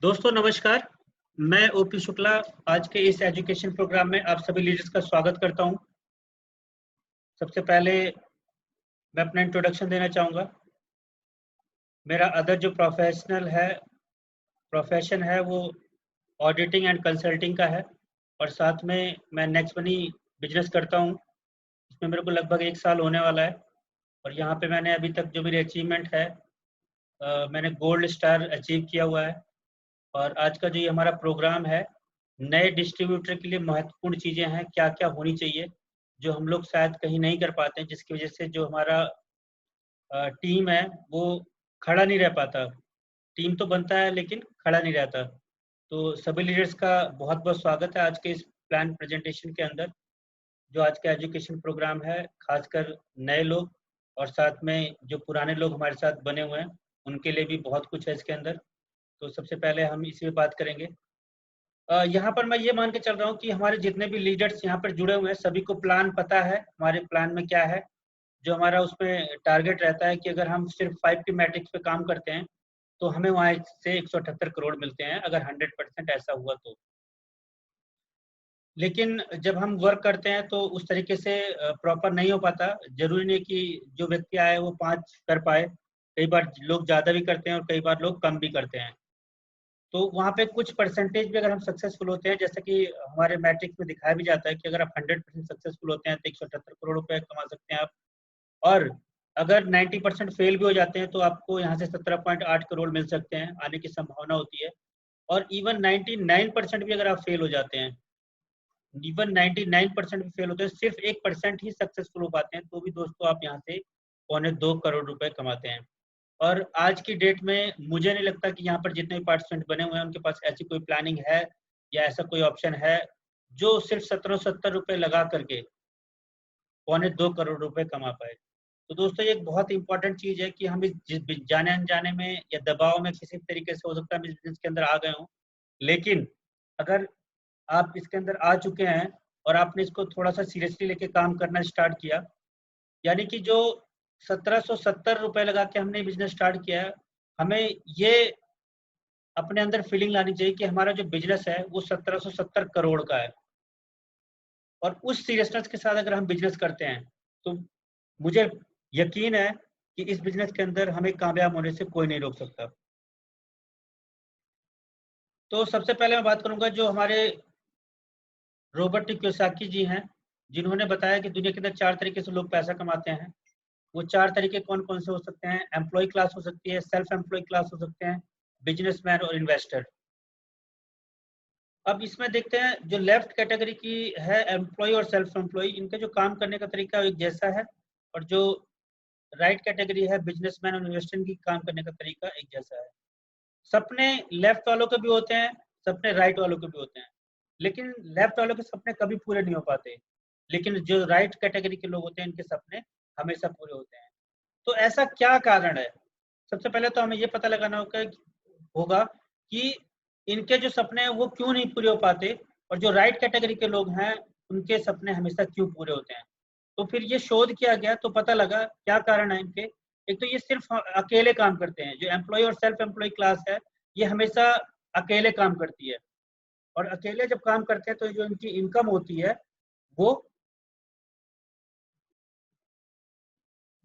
दोस्तों नमस्कार। मैं ओपी शुक्ला आज के इस एजुकेशन प्रोग्राम में आप सभी लीडर्स का स्वागत करता हूं। सबसे पहले मैं अपना इंट्रोडक्शन देना चाहूँगा। मेरा अदर जो प्रोफेशन है वो ऑडिटिंग एंड कंसल्टिंग का है और साथ में मैं नेक्स्ट मनी बिज़नेस करता हूँ। इसमें मेरे को लगभग 1 साल होने वाला है और यहाँ पे मैंने अभी तक जो मेरी अचीवमेंट है मैंने गोल्ड स्टार अचीव किया हुआ है। और आज का जो ये हमारा प्रोग्राम है, नए डिस्ट्रीब्यूटर के लिए महत्वपूर्ण चीज़ें हैं, क्या-क्या होनी चाहिए, जो हम लोग शायद कहीं नहीं कर पाते हैं, जिसकी वजह से जो हमारा टीम है, वो खड़ा नहीं रह पाता। टीम तो बनता है लेकिन खड़ा नहीं रहता। तो सभी लीडर्स का बहुत-बहुत स्वागत है आज के इस प्लान प्रेज़ेंटेशन के अंदर, जो आज का एजुकेशन प्रोग्राम है, खासकर नए लोग और साथ में जो पुराने लोग हमारे साथ बने हुए हैं, उनके लिए भी बहुत कुछ है इसके अंदर। तो सबसे पहले हम इसी पे बात करेंगे। यहाँ पर मैं ये मान के चल रहा हूँ कि हमारे जितने भी लीडर्स यहाँ पर जुड़े हुए हैं, सभी को प्लान पता है, हमारे प्लान में क्या है। जो हमारा उसमें टारगेट रहता है कि अगर हम सिर्फ 5 की मैट्रिक्स पे काम करते हैं, तो हमें वहाँ से 178 करोड़ मिलते हैं, अगर 100% ऐसा हुआ तो। लेकिन जब हम वर्क करते हैं तो उस तरीके से प्रॉपर नहीं हो पाता। ज़रूरी नहीं कि जो व्यक्ति आए वो 5 कर पाए। कई बार लोग ज़्यादा भी करते हैं और कई बार लोग कम भी करते हैं। तो वहाँ पे कुछ परसेंटेज भी अगर हम सक्सेसफुल होते हैं, जैसे कि हमारे मैट्रिक्स में दिखाया भी जाता है कि अगर आप 100% सक्सेसफुल होते हैं तो 178 करोड़ रुपए कमा सकते हैं आप। और अगर 90% फेल भी हो जाते हैं तो आपको यहाँ से 17.8 करोड़ मिल सकते हैं, आने की संभावना होती है। और इवन 99% भी अगर आप फेल हो जाते हैं, इवन 99% भी फेल होते हैं, सिर्फ 1% ही सक्सेसफुल हो पाते हैं, तो भी दोस्तों आप यहाँ से पौने 2 करोड़ रुपए कमाते हैं। और आज की डेट में मुझे नहीं लगता कि यहाँ पर जितने भी पार्टिसिपेंट बने हुए हैं, उनके पास ऐसी कोई प्लानिंग है या ऐसा कोई ऑप्शन है, जो सिर्फ 1770 रुपए लगा करके पौने 2 करोड़ रुपए कमा पाए। तो दोस्तों ये एक बहुत इंपॉर्टेंट चीज़ है कि हम इस जाने-अनजाने में या दबाव में किसी तरीके से हो सकता है हम इस बिज़नेस के अंदर आ गए हों। लेकिन अगर आप इसके अंदर आ चुके हैं और आपने इसको थोड़ा-सा सीरियसली लेके काम करना स्टार्ट किया, यानी कि जो 1770 रुपए लगा के हमने बिज़नेस स्टार्ट किया है, हमें ये अपने अंदर फीलिंग लानी चाहिए कि हमारा जो बिज़नेस है, वो 1770 करोड़ का है। और उस सीरियसनेस के साथ अगर हम बिज़नेस करते हैं, तो मुझे यकीन है कि इस बिज़नेस के अंदर हमें कामयाब होने से कोई नहीं रोक सकता। तो सबसे पहले मैं बात करूँगा जो हमारे रॉबर्ट कियोसाकी जी हैं, जिन्होंने बताया कि दुनिया के अंदर 4 तरीके से लोग पैसा कमाते हैं। वो 4 तरीके कौन-कौन से हो सकते हैं? एम्प्लॉयी क्लास हो सकती है, सेल्फ एम्प्लॉयी क्लास हो सकते हैं, बिज़नेसमैन और इन्वेस्टर। अब इसमें देखते हैं जो लेफ्ट कैटेगरी की है एम्प्लॉयी और सेल्फ एम्प्लॉयी, इनका जो काम करने का तरीका एक जैसा है और जो राइट कैटेगरी है बिज़नेसमैन और इन्वेस्टर की काम करने का तरीका एक जैसा है। सपने लेफ्ट वालों के भी होते हैं, सपने राइट वालों के भी होते हैं। लेकिन लेफ्ट वालों के सपने कभी पूरे नहीं हो पाते। लेकिन जो राइट कैटेगरी के लोग होते हैं, इनके सपने हमेशा पूरे होते हैं। तो ऐसा क्या कारण है? सबसे पहले तो हमें ये पता लगाना होगा कि इनके जो सपने हैं वो क्यों नहीं पूरे हो पाते और जो राइट कैटेगरी के लोग हैं, उनके सपने हमेशा क्यों पूरे होते हैं। तो फिर ये शोध किया गया तो पता लगा क्या कारण है इनके। एक तो ये सिर्फ अकेले काम करते हैं, जो एम्प्लॉयी और सेल्फ एम्प्लॉयी क्लास है, ये हमेशा अकेले काम करती है और अकेले जब काम करते हैं तो जो इनकी इनकम होती है, वो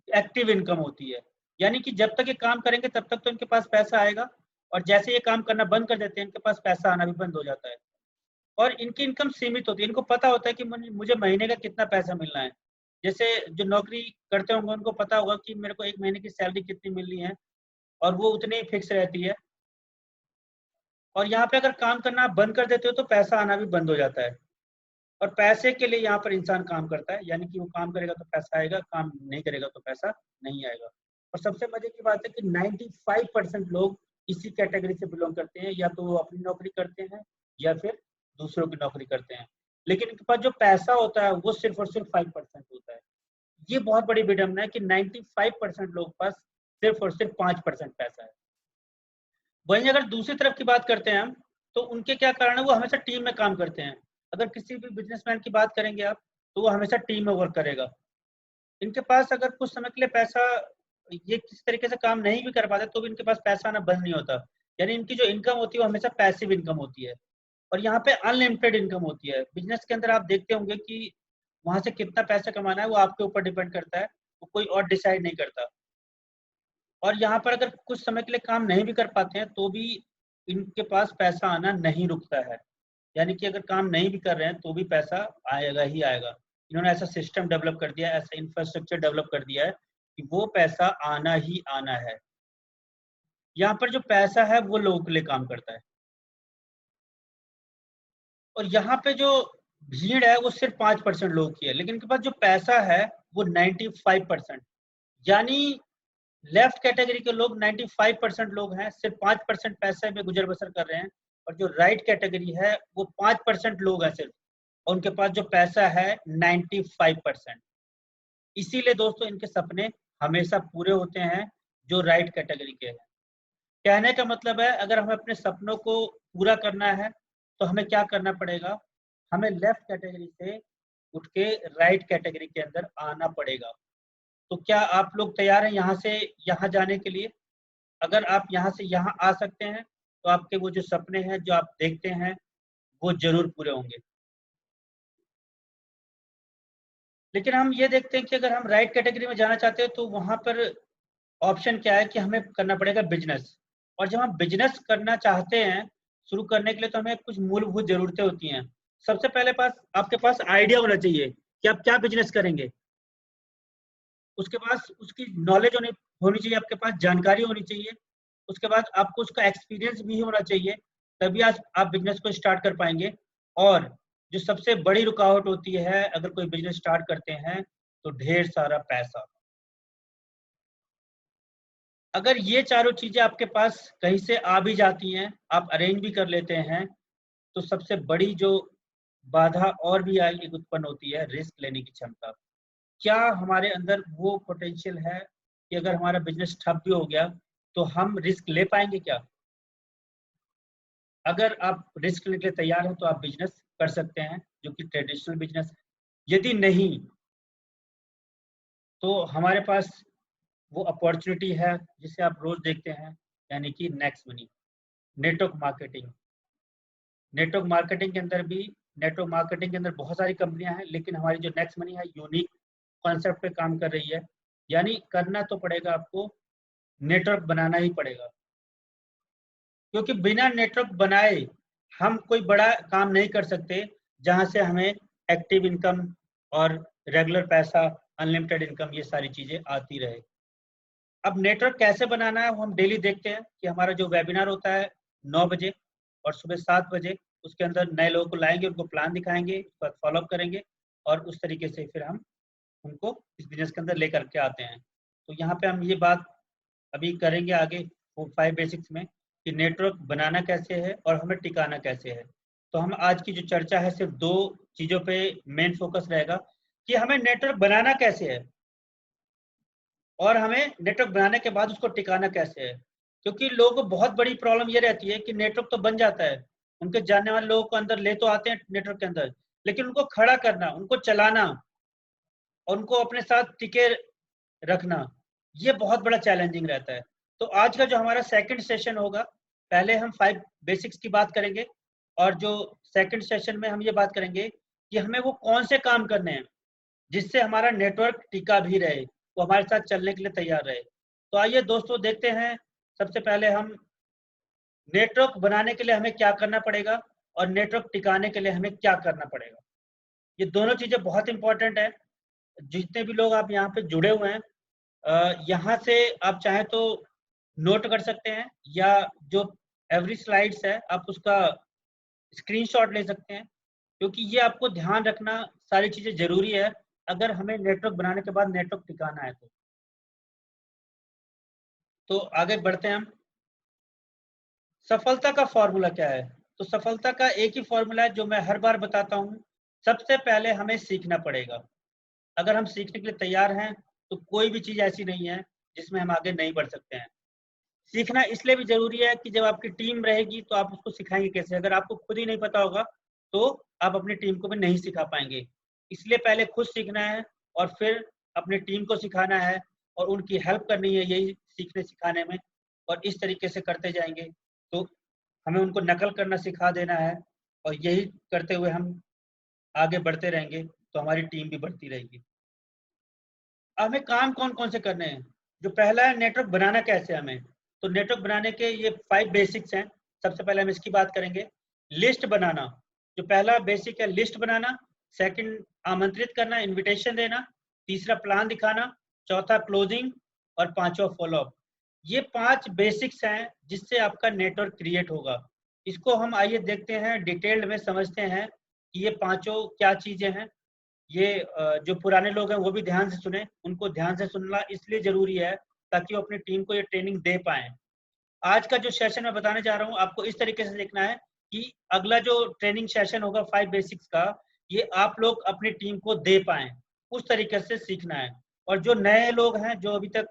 एक्टिव इनकम होती है। यानी कि जब तक ये काम करेंगे तब तक तो इनके पास पैसा आएगा और जैसे ये काम करना बंद कर देते हैं, इनके पास पैसा आना भी बंद हो जाता है। और इनकी इनकम सीमित होती है, इनको पता होता है कि मुझे महीने का कितना पैसा मिलना है। जैसे जो नौकरी करते होंगे उनको पता होगा कि मेरे को 1 महीने की सैलरी कितनी मिलनी है और वो उतनी ही फिक्स रहती है। और यहाँ पे अगर काम करना आप बंद कर देते हो तो पैसा आना भी बंद हो जाता है। और पैसे के लिए यहाँ पर इंसान काम करता है, यानी कि वो काम करेगा तो पैसा आएगा, काम नहीं करेगा तो पैसा नहीं आएगा। और सबसे मजे की बात है कि 95% लोग इसी कैटेगरी से बिलोंग करते हैं, या तो वो अपनी नौकरी करते हैं या फिर दूसरों की नौकरी करते हैं। लेकिन इनके पास जो पैसा होता है वो सिर्फ और सिर्फ 5% होता है। ये बहुत बड़ी विडंबना है कि 95% लोगों के पास सिर्फ और सिर्फ 5% पैसा है। वहीं अगर दूसरी तरफ की बात करते हैं हम, तो उनके क्या कारण है, वो हमेशा टीम में काम करते हैं। अगर किसी भी बिज़नेसमैन की बात करेंगे आप, तो वो हमेशा टीम में वर्क करेगा। इनके पास अगर कुछ समय के लिए पैसा ये किसी तरीके से काम नहीं भी कर पाते, तो भी इनके पास पैसा आना बंद नहीं होता। यानी इनकी जो इनकम होती है वो हमेशा पैसिव इनकम होती है, और यहाँ पे अनलिमिटेड इनकम होती है। बिजनेस के अंदर आप देखते होंगे कि वहां से कितना पैसा कमाना है वो आपके ऊपर डिपेंड करता है, वो कोई और डिसाइड नहीं करता। और यहाँ पर अगर कुछ समय के लिए काम नहीं भी कर पाते हैं तो भी इनके पास पैसा आना नहीं रुकता है, यानी कि अगर काम नहीं भी कर रहे हैं तो भी पैसा आएगा ही आएगा। इन्होंने ऐसा सिस्टम डेवलप कर दिया है, ऐसा इंफ्रास्ट्रक्चर डेवलप कर दिया है कि वो पैसा आना ही आना है। यहाँ पर जो पैसा है वो लोगों के लिए काम करता है, और यहाँ पे जो भीड़ है वो सिर्फ 5% लोगों की है, लेकिन इनके पास जो पैसा है वो 95%, यानी लेफ्ट कैटेगरी के लोग 95% लोग हैं, सिर्फ 5% पैसे में गुजर बसर कर रहे हैं, और जो राइट कैटेगरी है वो 5% लोग हैं सिर्फ, और उनके पास जो पैसा है 95%। इसीलिए दोस्तों इनके सपने हमेशा पूरे होते हैं जो राइट कैटेगरी के हैं। कहने का मतलब है अगर हमें अपने सपनों को पूरा करना है तो हमें क्या करना पड़ेगा, हमें लेफ्ट कैटेगरी से उठ के राइट कैटेगरी के अंदर आना पड़ेगा। तो क्या आप लोग तैयार हैं यहाँ से यहाँ जाने के लिए? अगर आप यहाँ से यहाँ आ सकते हैं तो आपके वो जो सपने हैं जो आप देखते हैं वो जरूर पूरे होंगे। लेकिन हम ये देखते हैं कि अगर हम राइट कैटेगरी में जाना चाहते हैं तो वहां पर ऑप्शन क्या है कि हमें करना पड़ेगा बिजनेस। और जब हम बिजनेस करना चाहते हैं शुरू करने के लिए तो हमें कुछ मूलभूत जरूरतें होती हैं। सबसे पहले आपके पास आइडिया होना चाहिए कि आप क्या बिजनेस करेंगे। उसके पास उसकी नॉलेज होनी होनी चाहिए, आपके पास जानकारी होनी चाहिए। उसके बाद आपको उसका एक्सपीरियंस भी होना चाहिए, तभी आप बिजनेस को स्टार्ट कर पाएंगे। और जो सबसे बड़ी रुकावट होती है अगर कोई बिजनेस स्टार्ट करते हैं तो ढेर सारा पैसा। अगर ये चारों चीजें आपके पास कहीं से आ भी जाती हैं, आप अरेंज भी कर लेते हैं, तो सबसे बड़ी जो बाधा और भी आई उत्पन्न होती है रिस्क लेने की क्षमता। क्या हमारे अंदर वो पोटेंशियल है कि अगर हमारा बिजनेस ठप भी हो गया तो हम रिस्क ले पाएंगे क्या? अगर आप रिस्क लेने के लिए तैयार हैं तो आप बिजनेस कर सकते हैं जो कि ट्रेडिशनल बिजनेस है। यदि नहीं तो हमारे पास वो अपॉर्चुनिटी है जिसे आप रोज देखते हैं, यानी कि next money, network marketing. Network marketing के अंदर भी नेटवर्क मार्केटिंग के अंदर बहुत सारी कंपनियां हैं, लेकिन हमारी जो नेक्स्ट मनी है यूनिक कॉन्सेप्ट पे काम कर रही है। यानी करना तो पड़ेगा आपको, नेटवर्क बनाना ही पड़ेगा, क्योंकि बिना नेटवर्क बनाए हम कोई बड़ा काम नहीं कर सकते जहां से हमें एक्टिव इनकम और रेगुलर पैसा, अनलिमिटेड इनकम, ये सारी चीजें आती रहे। अब नेटवर्क कैसे बनाना है वो हम डेली देखते हैं कि हमारा जो वेबिनार होता है 9 बजे और सुबह 7 बजे, उसके अंदर नए लोगों को लाएंगे, उनको प्लान दिखाएंगे, उसके बाद फॉलोअप करेंगे, और उस तरीके से फिर हम उनको इस बिजनेस के अंदर लेकर के आते हैं। तो यहाँ पे हम ये बात अभी करेंगे आगे 5 बेसिक्स में कि नेटवर्क बनाना कैसे है और हमें टिकाना कैसे है। तो हम आज की जो चर्चा है सिर्फ 2 चीजों पे मेन फोकस रहेगा कि हमें नेटवर्क बनाना कैसे है और हमें नेटवर्क बनाने के बाद उसको टिकाना कैसे है। क्योंकि लोगों को बहुत बड़ी प्रॉब्लम ये रहती है कि नेटवर्क तो बन जाता है, उनके जानने वाले लोगों को अंदर ले तो आते हैं नेटवर्क के अंदर, लेकिन उनको खड़ा करना, उनको चलाना और उनको अपने साथ टिके रखना, ये बहुत बड़ा चैलेंजिंग रहता है। तो आज का जो हमारा सेकंड सेशन होगा, पहले हम 5 बेसिक्स की बात करेंगे, और जो सेकंड सेशन में हम ये बात करेंगे कि हमें वो कौन से काम करने हैं जिससे हमारा नेटवर्क टिका भी रहे, वो हमारे साथ चलने के लिए तैयार रहे। तो आइए दोस्तों देखते हैं, सबसे पहले हम नेटवर्क बनाने के लिए हमें क्या करना पड़ेगा और नेटवर्क टिकाने के लिए हमें क्या करना पड़ेगा। ये दोनों चीजें बहुत इंपॉर्टेंट है। जितने भी लोग आप यहाँ पे जुड़े हुए हैं, यहाँ से आप चाहे तो नोट कर सकते हैं, या जो एवरी स्लाइड्स है आप उसका स्क्रीनशॉट ले सकते हैं, क्योंकि ये आपको ध्यान रखना सारी चीजें जरूरी है अगर हमें नेटवर्क बनाने के बाद नेटवर्क टिकाना है तो आगे बढ़ते हैं हम। सफलता का फॉर्मूला क्या है? तो सफलता का एक ही फॉर्मूला है जो मैं हर बार बताता हूँ। सबसे पहले हमें सीखना पड़ेगा। अगर हम सीखने के लिए तैयार हैं तो कोई भी चीज ऐसी नहीं है जिसमें हम आगे नहीं बढ़ सकते हैं। सीखना इसलिए भी जरूरी है कि जब आपकी टीम रहेगी तो आप उसको सिखाएंगे कैसे। अगर आपको खुद ही नहीं पता होगा तो आप अपनी टीम को भी नहीं सिखा पाएंगे। इसलिए पहले खुद सीखना है और फिर अपनी टीम को सिखाना है और उनकी हेल्प करनी है यही सीखने सिखाने में, और इस तरीके से करते जाएंगे तो हमें उनको नकल करना सिखा देना है और यही करते हुए हम आगे बढ़ते रहेंगे तो हमारी टीम भी बढ़ती रहेगी। हमें काम कौन-कौन से करने हैं? जो पहला है नेटवर्क बनाना कैसे है हमें? तो नेटवर्क बनाने के ये 5 बेसिक्स हैं। सबसे पहले हम इसकी बात करेंगे। लिस्ट बनाना, जो पहला बेसिक है लिस्ट बनाना, सेकंड आमंत्रित करना, इन्विटेशन देना, तीसरा प्लान दिखाना, चौथा क्लोजिंग और पाँचवाँ फ़ॉलो-अप। ये 5 बेसिक्स हैं जिससे आपका नेटवर्क क्रिएट होगा। इसको हम आइए देखते हैं डिटेल्ड में समझते हैं कि ये पाँचों क्या चीज़ें हैं। ये जो पुराने लोग हैं वो भी ध्यान से सुने, उनको ध्यान से सुनना इसलिए ज़रूरी है ताकि वो अपनी टीम को ये ट्रेनिंग दे पाएँ। आज का जो सेशन मैं बताने जा रहा हूँ आपको इस तरीके से देखना है कि अगला जो ट्रेनिंग सेशन होगा 5 बेसिक्स का, ये आप लोग अपनी टीम को दे पाएँ, उस तरीके से सीखना है। और जो नए लोग हैं जो अभी तक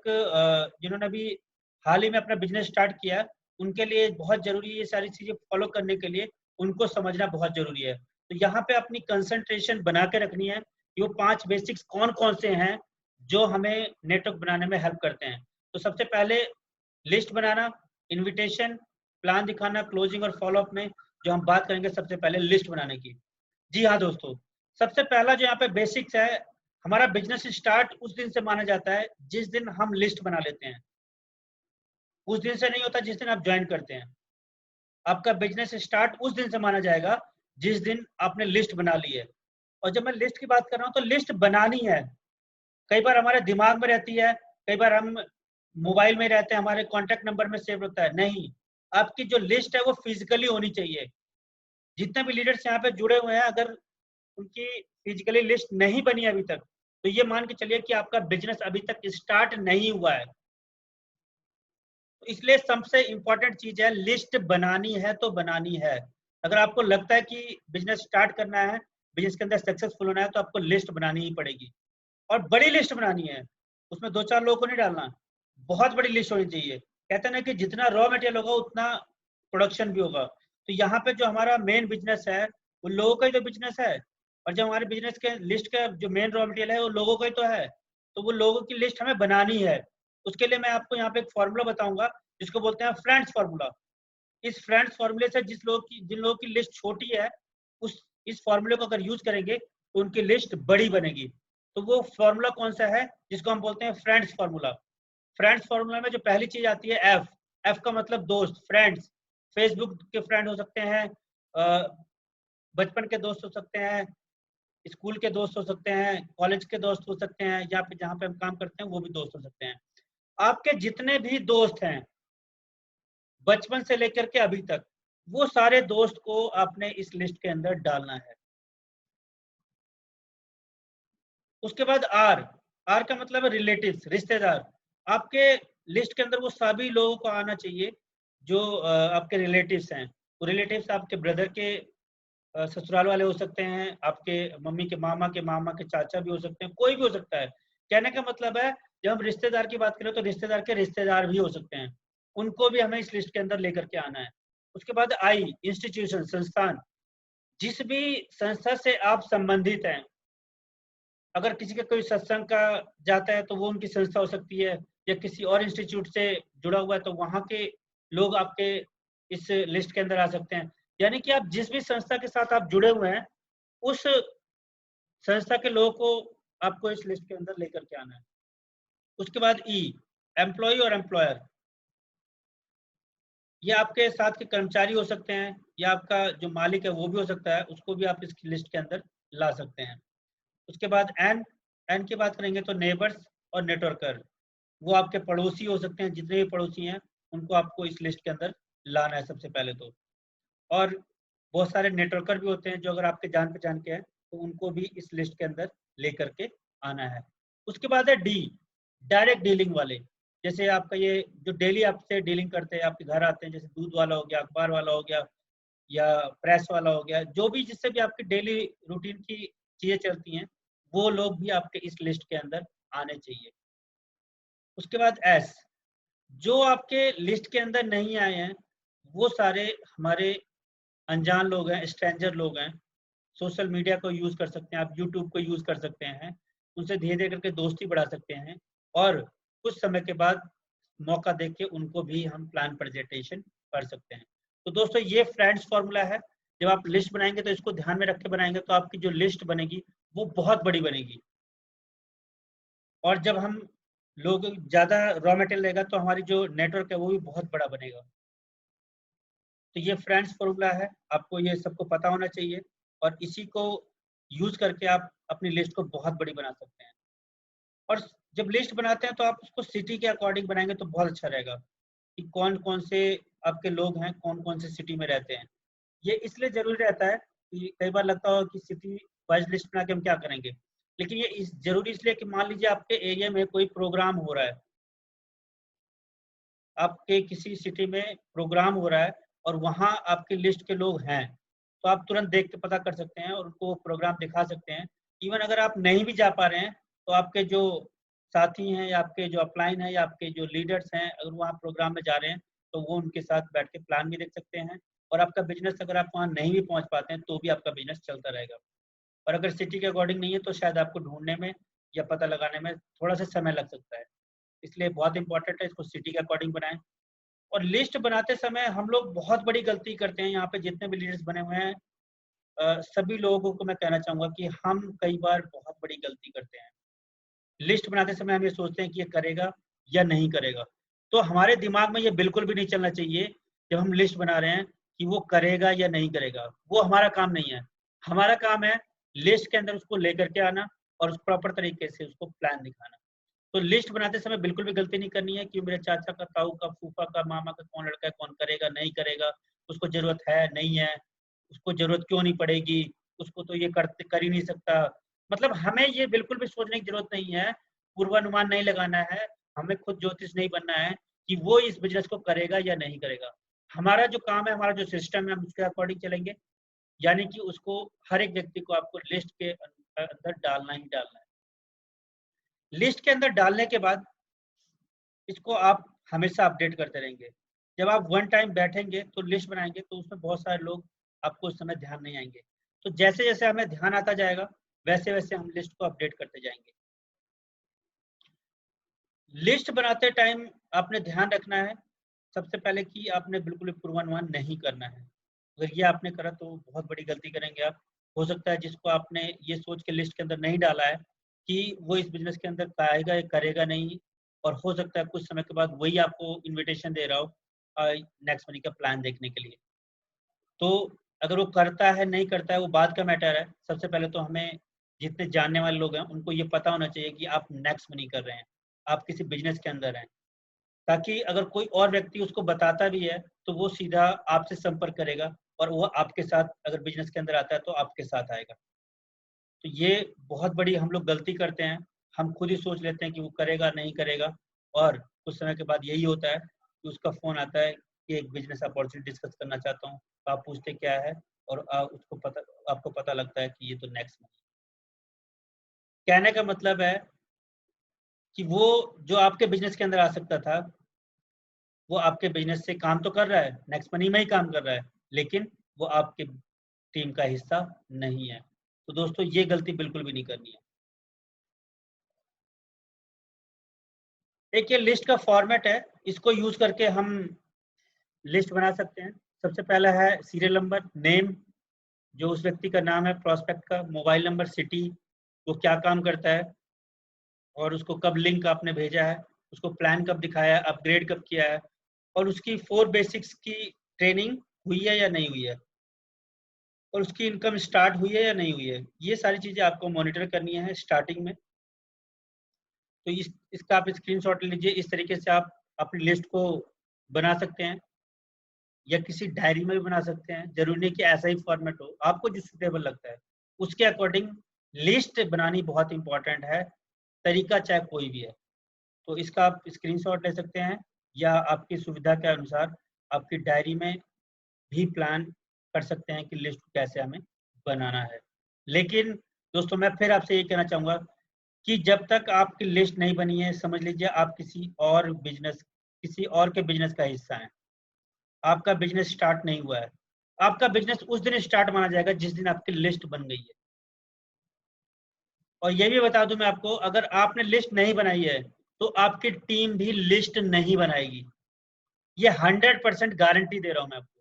जिन्होंने अभी हाल ही में अपना बिज़नेस स्टार्ट किया है, उनके लिए बहुत ज़रूरी है ये सारी चीज़ें फ़ॉलो करने के लिए उनको समझना बहुत ज़रूरी है। तो यहाँ पे अपनी कंसंट्रेशन बना के रखनी है कि वो 5 बेसिक्स कौन-कौन से हैं, जो हमें नेटवर्क बनाने में हेल्प करते हैं। तो सबसे पहले लिस्ट बनाना, इन्विटेशन, प्लान दिखाना, क्लोजिंग और फ़ॉलो अप में जो हम बात करेंगे सबसे पहले लिस्ट बनाने की। जी हाँ दोस्तों, सबसे पहला जो यहाँ पे बेसिक्स है, हमारा बिज़नेस स्टार्ट उस दिन से माना जाता है जिस दिन हम लिस्ट बना लेते हैं। उस दिन से नहीं होता जिस दिन आप जॉइन करते हैं। आपका बिज़नेस स्टार्ट उस दिन से माना जाएगा जिस दिन आपने लिस्ट बना ली है। और जब मैं लिस्ट की बात कर रहा हूँ तो लिस्ट बनानी है। कई बार हमारे दिमाग में रहती है, कई बार हम मोबाइल में रहते हैं, हमारे कॉन्टैक्ट नंबर में सेव होता है। नहीं, आपकी जो लिस्ट है वो फिज़िकली होनी चाहिए। जितने भी लीडर्स यहाँ पे जुड़े हुए हैं, अगर उनकी फिज़िकली लिस्ट नहीं बनी है अभी तक, तो ये मान के चलिए कि आपका बिज़नेस अभी तक स्टार्ट नहीं हुआ है। तो इसलिए सबसे इम्पोर्टेंट चीज़ है लिस्ट बनानी है तो बनानी है। अगर आपको लगता है कि बिज़नेस स्टार्ट करना है, बिज़नेस के अंदर सक्सेसफुल होना है तो आपको लिस्ट बनानी ही पड़ेगी। और बड़ी लिस्ट बनानी है, उसमें 2-4 लोगों को नहीं डालना, बहुत बड़ी लिस्ट होनी चाहिए। कहते हैं ना कि जितना रॉ मटेरियल होगा उतना प्रोडक्शन भी होगा। तो यहाँ पे जो हमारा मेन बिज़नेस है, वो लोगों का ही तो बिज़नेस है और जो हमारे बिज़नेस के लिस्ट का जो मेन रॉ मटेरियल है, वो लोगों का ही तो है। तो वो लोगों की लिस्ट हमें बनानी है। उसके लिए मैं आपको यहाँ पे एक फ़ॉर्मूला बताऊँगा, जिसको बोलते हैं फ्रेंड्स फ़ॉर्मूला। इस फ्रेंड्स फ़ॉर्मूले से जिन लोगों की लिस्ट छोटी है, उस इस फ़ॉर्मूले को अगर यूज़ करेंगे, तो उनकी लिस्ट बड़ी बनेगी। तो वो फ़ॉर्मूला कौन-सा है, जिसको हम बोलते हैं फ्रेंड्स फ़ॉर्मूला। फ्रेंड्स फ़ॉर्मूला में जो पहली चीज़ आती है एफ, एफ का मतलब दोस्त, फ्रेंड्स। फेसबुक के फ्रेंड हो सकते हैं, अ, बचपन के दोस्त हो सकते हैं, स्कूल के दोस्त हो सकते हैं, कॉलेज के दोस्त हो सकते हैं, या फिर जहाँ पे हम काम करते हैं, वो भी दोस्त हो सकते हैं। आपके जितने भी दोस्त हैं, बचपन से लेकर के अभी तक, वो सारे दोस्त को आपने इस लिस्ट के अंदर डालना है। उसके बाद आर, आर का मतलब है रिलेटिव्स, रिश्तेदार। आपके लिस्ट के अंदर वो सभी लोगों को आना चाहिए जो आपके रिलेटिव्स हैं। वो रिलेटिव्स आपके ब्रदर के ससुराल वाले हो सकते हैं, आपके मम्मी के मामा के चाचा भी हो सकते हैं, कोई भी हो सकता है। कहने का मतलब है जब हम रिश्तेदार की बात करें तो रिश्तेदार के रिश्तेदार भी हो सकते हैं। उनको भी हमें इस लिस्ट के अंदर लेकर के आना है। उसके बाद आई, इंस्टीट्यूशन, संस्थान। जिस भी संस्था से आप संबंधित हैं, अगर किसी का कोई सत्संग का जाता है तो वो उनकी संस्था हो सकती है, या किसी और इंस्टीट्यूट से जुड़ा हुआ है तो वहाँ के लोग आपके इस लिस्ट के अंदर आ सकते हैं। यानी कि आप जिस भी संस्था के साथ आप जुड़े हुए हैं, उस संस्था के लोगों को आपको इस लिस्ट के अंदर लेकर के आना है। उसके बाद ई, एम्प्लॉयी और एम्प्लॉयर। ये आपके साथ के कर्मचारी हो सकते हैं, या आपका जो मालिक है वो भी हो सकता है, उसको भी आप इस लिस्ट के अंदर ला सकते हैं। उसके बाद एन, एन की बात करेंगे तो नेबर्स और नेटवर्कर। वो आपके पड़ोसी हो सकते हैं, जितने भी पड़ोसी हैं, उनको आपको इस लिस्ट के अंदर लाना है सबसे पहले तो। और बहुत सारे नेटवर्कर भी होते हैं जो अगर आपके जान-पहचान के हैं, तो उनको भी इस लिस्ट के अंदर लेकर के आना है। उसके बाद है डी, डायरेक्ट डीलिंग वाले। जैसे आपका ये जो डेली आपसे डीलिंग करते हैं, आपके घर आते हैं, जैसे दूध वाला हो गया, अखबार वाला हो गया, या प्रेस वाला हो गया, जो भी जिससे भी आपकी डेली रूटीन की चीज़ें चलती हैं, वो लोग भी आपके इस लिस्ट के अंदर आने चाहिए। उसके बाद एस, जो आपके लिस्ट के अंदर नहीं आए हैं, वो सारे हमारे अनजान लोग हैं, स्ट्रेंजर लोग हैं। सोशल मीडिया को यूज़ कर सकते हैं, आप यूट्यूब को यूज़ कर सकते हैं, उनसे धीरे-धीरे करके दोस्ती बढ़ा सकते हैं और कुछ समय के बाद मौका देख के उनको भी हम प्लान प्रेज़ेंटेशन कर सकते हैं। तो दोस्तों ये फ्रेंड्स फॉर्मूला है। जब आप लिस्ट बनाएंगे तो इसको ध्यान में रख के बनाएंगे तो आपकी जो लिस्ट बनेगी वो बहुत बड़ी बनेगी। और जब हम लोग ज़्यादा रॉ मटेरियल रहेगा तो हमारी जो नेटवर्क है वो भी बहुत बड़ा बनेगा। तो ये फ्रेंड्स फॉर्मूला है, आपको ये सबको पता होना चाहिए और इसी को यूज़ करके आप अपनी लिस्ट को बहुत बड़ी बना सकते हैं। और जब लिस्ट बनाते हैं तो आप उसको सिटी के अकॉर्डिंग बनाएंगे तो बहुत अच्छा रहेगा कि कौन-कौन से आपके लोग हैं, कौन-कौन से सिटी में रहते हैं। ये इसलिए ज़रूरी रहता है कि कई बार लगता हो कि सिटी वाइज़ लिस्ट बना के हम क्या करेंगे? लेकिन ये ज़रूरी इसलिए कि मान लीजिए आपके एरिया में कोई प्रोग्राम हो रहा है, आपके किसी सिटी में प्रोग्राम हो रहा है और वहाँ आपकी लिस्ट के लोग हैं, तो आप तुरंत देख के पता कर सकते हैं और उनको प्रोग्राम दिखा सकते हैं। इवन अगर आप नहीं भी जा पा रहे हैं, तो आपके जो साथी हैं या आपके जो अपलाइन हैं या आपके जो लीडर्स हैं, अगर वहाँ प्रोग्राम में जा रहे हैं, तो वो उनके साथ बैठ के प्लान भी देख सकते हैं और आपका बिज़नेस अगर आप वहाँ नहीं भी पहुँच पाते हैं, तो भी आपका बिज़नेस चलता रहेगा। और अगर सिटी के अकॉर्डिंग नहीं है, तो शायद आपको ढूँढने में या पता लगाने में थोड़ा-सा समय लग सकता है। इसलिए बहुत इम्पोर्टेंट है इसको सिटी के अकॉर्डिंग बनाएँ। और लिस्ट बनाते समय हम लोग बहुत बड़ी गलती करते हैं, यहाँ पे जितने भी लीडर्स बने हुए हैं सभी लोगों को मैं कहना चाहूँगा कि हम कई बार बहुत बड़ी गलती करते हैं। लिस्ट बनाते समय हम ये सोचते हैं कि ये करेगा या नहीं करेगा। तो हमारे दिमाग में ये बिल्कुल भी नहीं चलना चाहिए जब हम लिस्ट बना रहे हैं कि वो करेगा या नहीं करेगा। वो हमारा काम नहीं है। हमारा काम है लिस्ट के अंदर उसको लेकर के आना और उस प्रॉपर तरीके से उसको प्लान दिखाना। तो लिस्ट बनाते समय बिल्कुल भी गलती नहीं करनी है कि मेरे चाचा का, ताऊ का, फूफा का, मामा का कौन लड़का है, कौन करेगा, नहीं करेगा, उसको ज़रूरत है, नहीं है, उसको ज़रूरत क्यों नहीं पड़ेगी, उसको तो ये कर ही नहीं सकता। मतलब हमें ये बिल्कुल भी सोचने की ज़रूरत नहीं है, पूर्वानुमान नहीं लगाना है, हमें खुद ज्योतिष नहीं बनना है कि वो इस बिज़नेस को करेगा या नहीं करेगा। हमारा जो काम है, हमारा जो सिस्टम है, हम उसके अकॉर्डिंग चलेंगे, यानी कि उसको हर एक व्यक्ति को आपको लिस्ट के अंदर डालना ही डालना है। लिस्ट के अंदर डालने के बाद इसको आप हमेशा अपडेट करते रहेंगे। जब आप वन टाइम बैठेंगे तो लिस्ट बनाएँगे तो उसमें बहुत सारे लोग आपको उस समय ध्यान नहीं आएँगे। तो जैसे-जैसे हमें ध्यान आता जाएगा, वैसे-वैसे हम लिस्ट को अपडेट करते जाएँगे। लिस्ट बनाते टाइम आपने ध्यान रखना है, सबसे पहले कि आपने बिल्कुल भी पूर्वानुमान नहीं करना है। अगर ये आपने करा तो बहुत बड़ी गलती करेंगे आप। हो सकता है जिसको आपने ये सोच के लिस्ट के अंदर नहीं डाला है कि वो इस बिज़नेस के अंदर आएगा या करेगा नहीं और हो सकता है कुछ समय के बाद वही आपको इन्विटेशन दे रहा हो नेक्स्ट मनी का प्लान देखने के लिए। तो अगर वो करता है, नहीं करता है, वो बाद का मैटर है। सबसे पहले तो हमें जितने जानने वाले लोग हैं, उनको ये पता होना चाहिए कि आप नेक्स्ट मनी कर रहे हैं, आप किसी बिज़नेस के अंदर हैं। ताकि अगर कोई और व्यक्ति उसको बताता भी है, तो वो सीधा आपसे संपर्क करेगा और वो आपके साथ अगर बिज़नेस के अंदर आता है, तो आपके साथ आएगा। तो ये बहुत बड़ी हम लोग गलती करते हैं। हम खुद ही सोच लेते हैं कि वो करेगा, नहीं करेगा और कुछ समय के बाद यही होता है कि उसका फ़ोन आता है कि एक बिज़नेस अपॉर्च्युनिटी डिस्कस करना चाहता हूँ। तो आप पूछते क्या है और उसको पता आपको पता लगता है कि ये तो नेक्स्ट मंथ। कहने का मतलब है कि वो जो आपके बिज़नेस के अंदर आ सकता था, वो आपके बिज़नेस से काम तो कर रहा है, नेक्स्ट मनी में ही काम कर रहा है, लेकिन वो आपके टीम का हिस्सा नहीं है। तो दोस्तों ये गलती बिल्कुल भी नहीं करनी है। एक ये लिस्ट का फॉर्मेट है, इसको यूज़ करके हम लिस्ट बना सकते हैं। सबसे पहला है सीरियल नंबर, नेम जो उस व्यक्ति का नाम है प्रोस्पेक्ट का, मोबाइल नंबर, सिटी, वो क्या काम करता है और उसको कब लिंक आपने भेजा है, उसको प्लान कब दिखाया है, अपग्रेड कब किया है और उसकी 4 बेसिक्स की ट्रेनिंग हुई है या नहीं हुई है और उसकी इनकम स्टार्ट हुई है या नहीं हुई है। ये सारी चीज़ें आपको मॉनिटर करनी है स्टार्टिंग में। तो इसका आप स्क्रीनशॉट लीजिए, इस तरीके से आप अपनी लिस्ट को बना सकते हैं या किसी डायरी में भी बना सकते हैं। ज़रूरी नहीं कि ऐसा ही फॉर्मेट हो, आपको जो सूटेबल लगता है, उसके अकॉर्डिंग लिस्ट बनानी बहुत इम्पोर्टेंट है, तरीका चाहे कोई भी है। तो इसका आप स्क्रीनशॉट ले सकते हैं या आपकी सुविधा के अनुसार आपकी डायरी में भी प्लान कर सकते हैं कि लिस्ट कैसे हमें बनाना है। लेकिन दोस्तों मैं फिर आपसे ये कहना चाहूँगा कि जब तक आपकी लिस्ट नहीं बनी है, समझ लीजिए आप किसी और के बिज़नेस का हिस्सा हैं। आपका बिज़नेस स्टार्ट नहीं हुआ है। आपका बिज़नेस उस दिन स्टार्ट माना जाएगा जिस दिन आपकी लिस्ट बन गई है। और ये भी बता दूँ मैं आपको, अगर आपने लिस्ट नहीं बनाई है, तो आपकी टीम भी लिस्ट नहीं बनाएगी। ये 100% गारंटी दे रहा हूं मैं आपको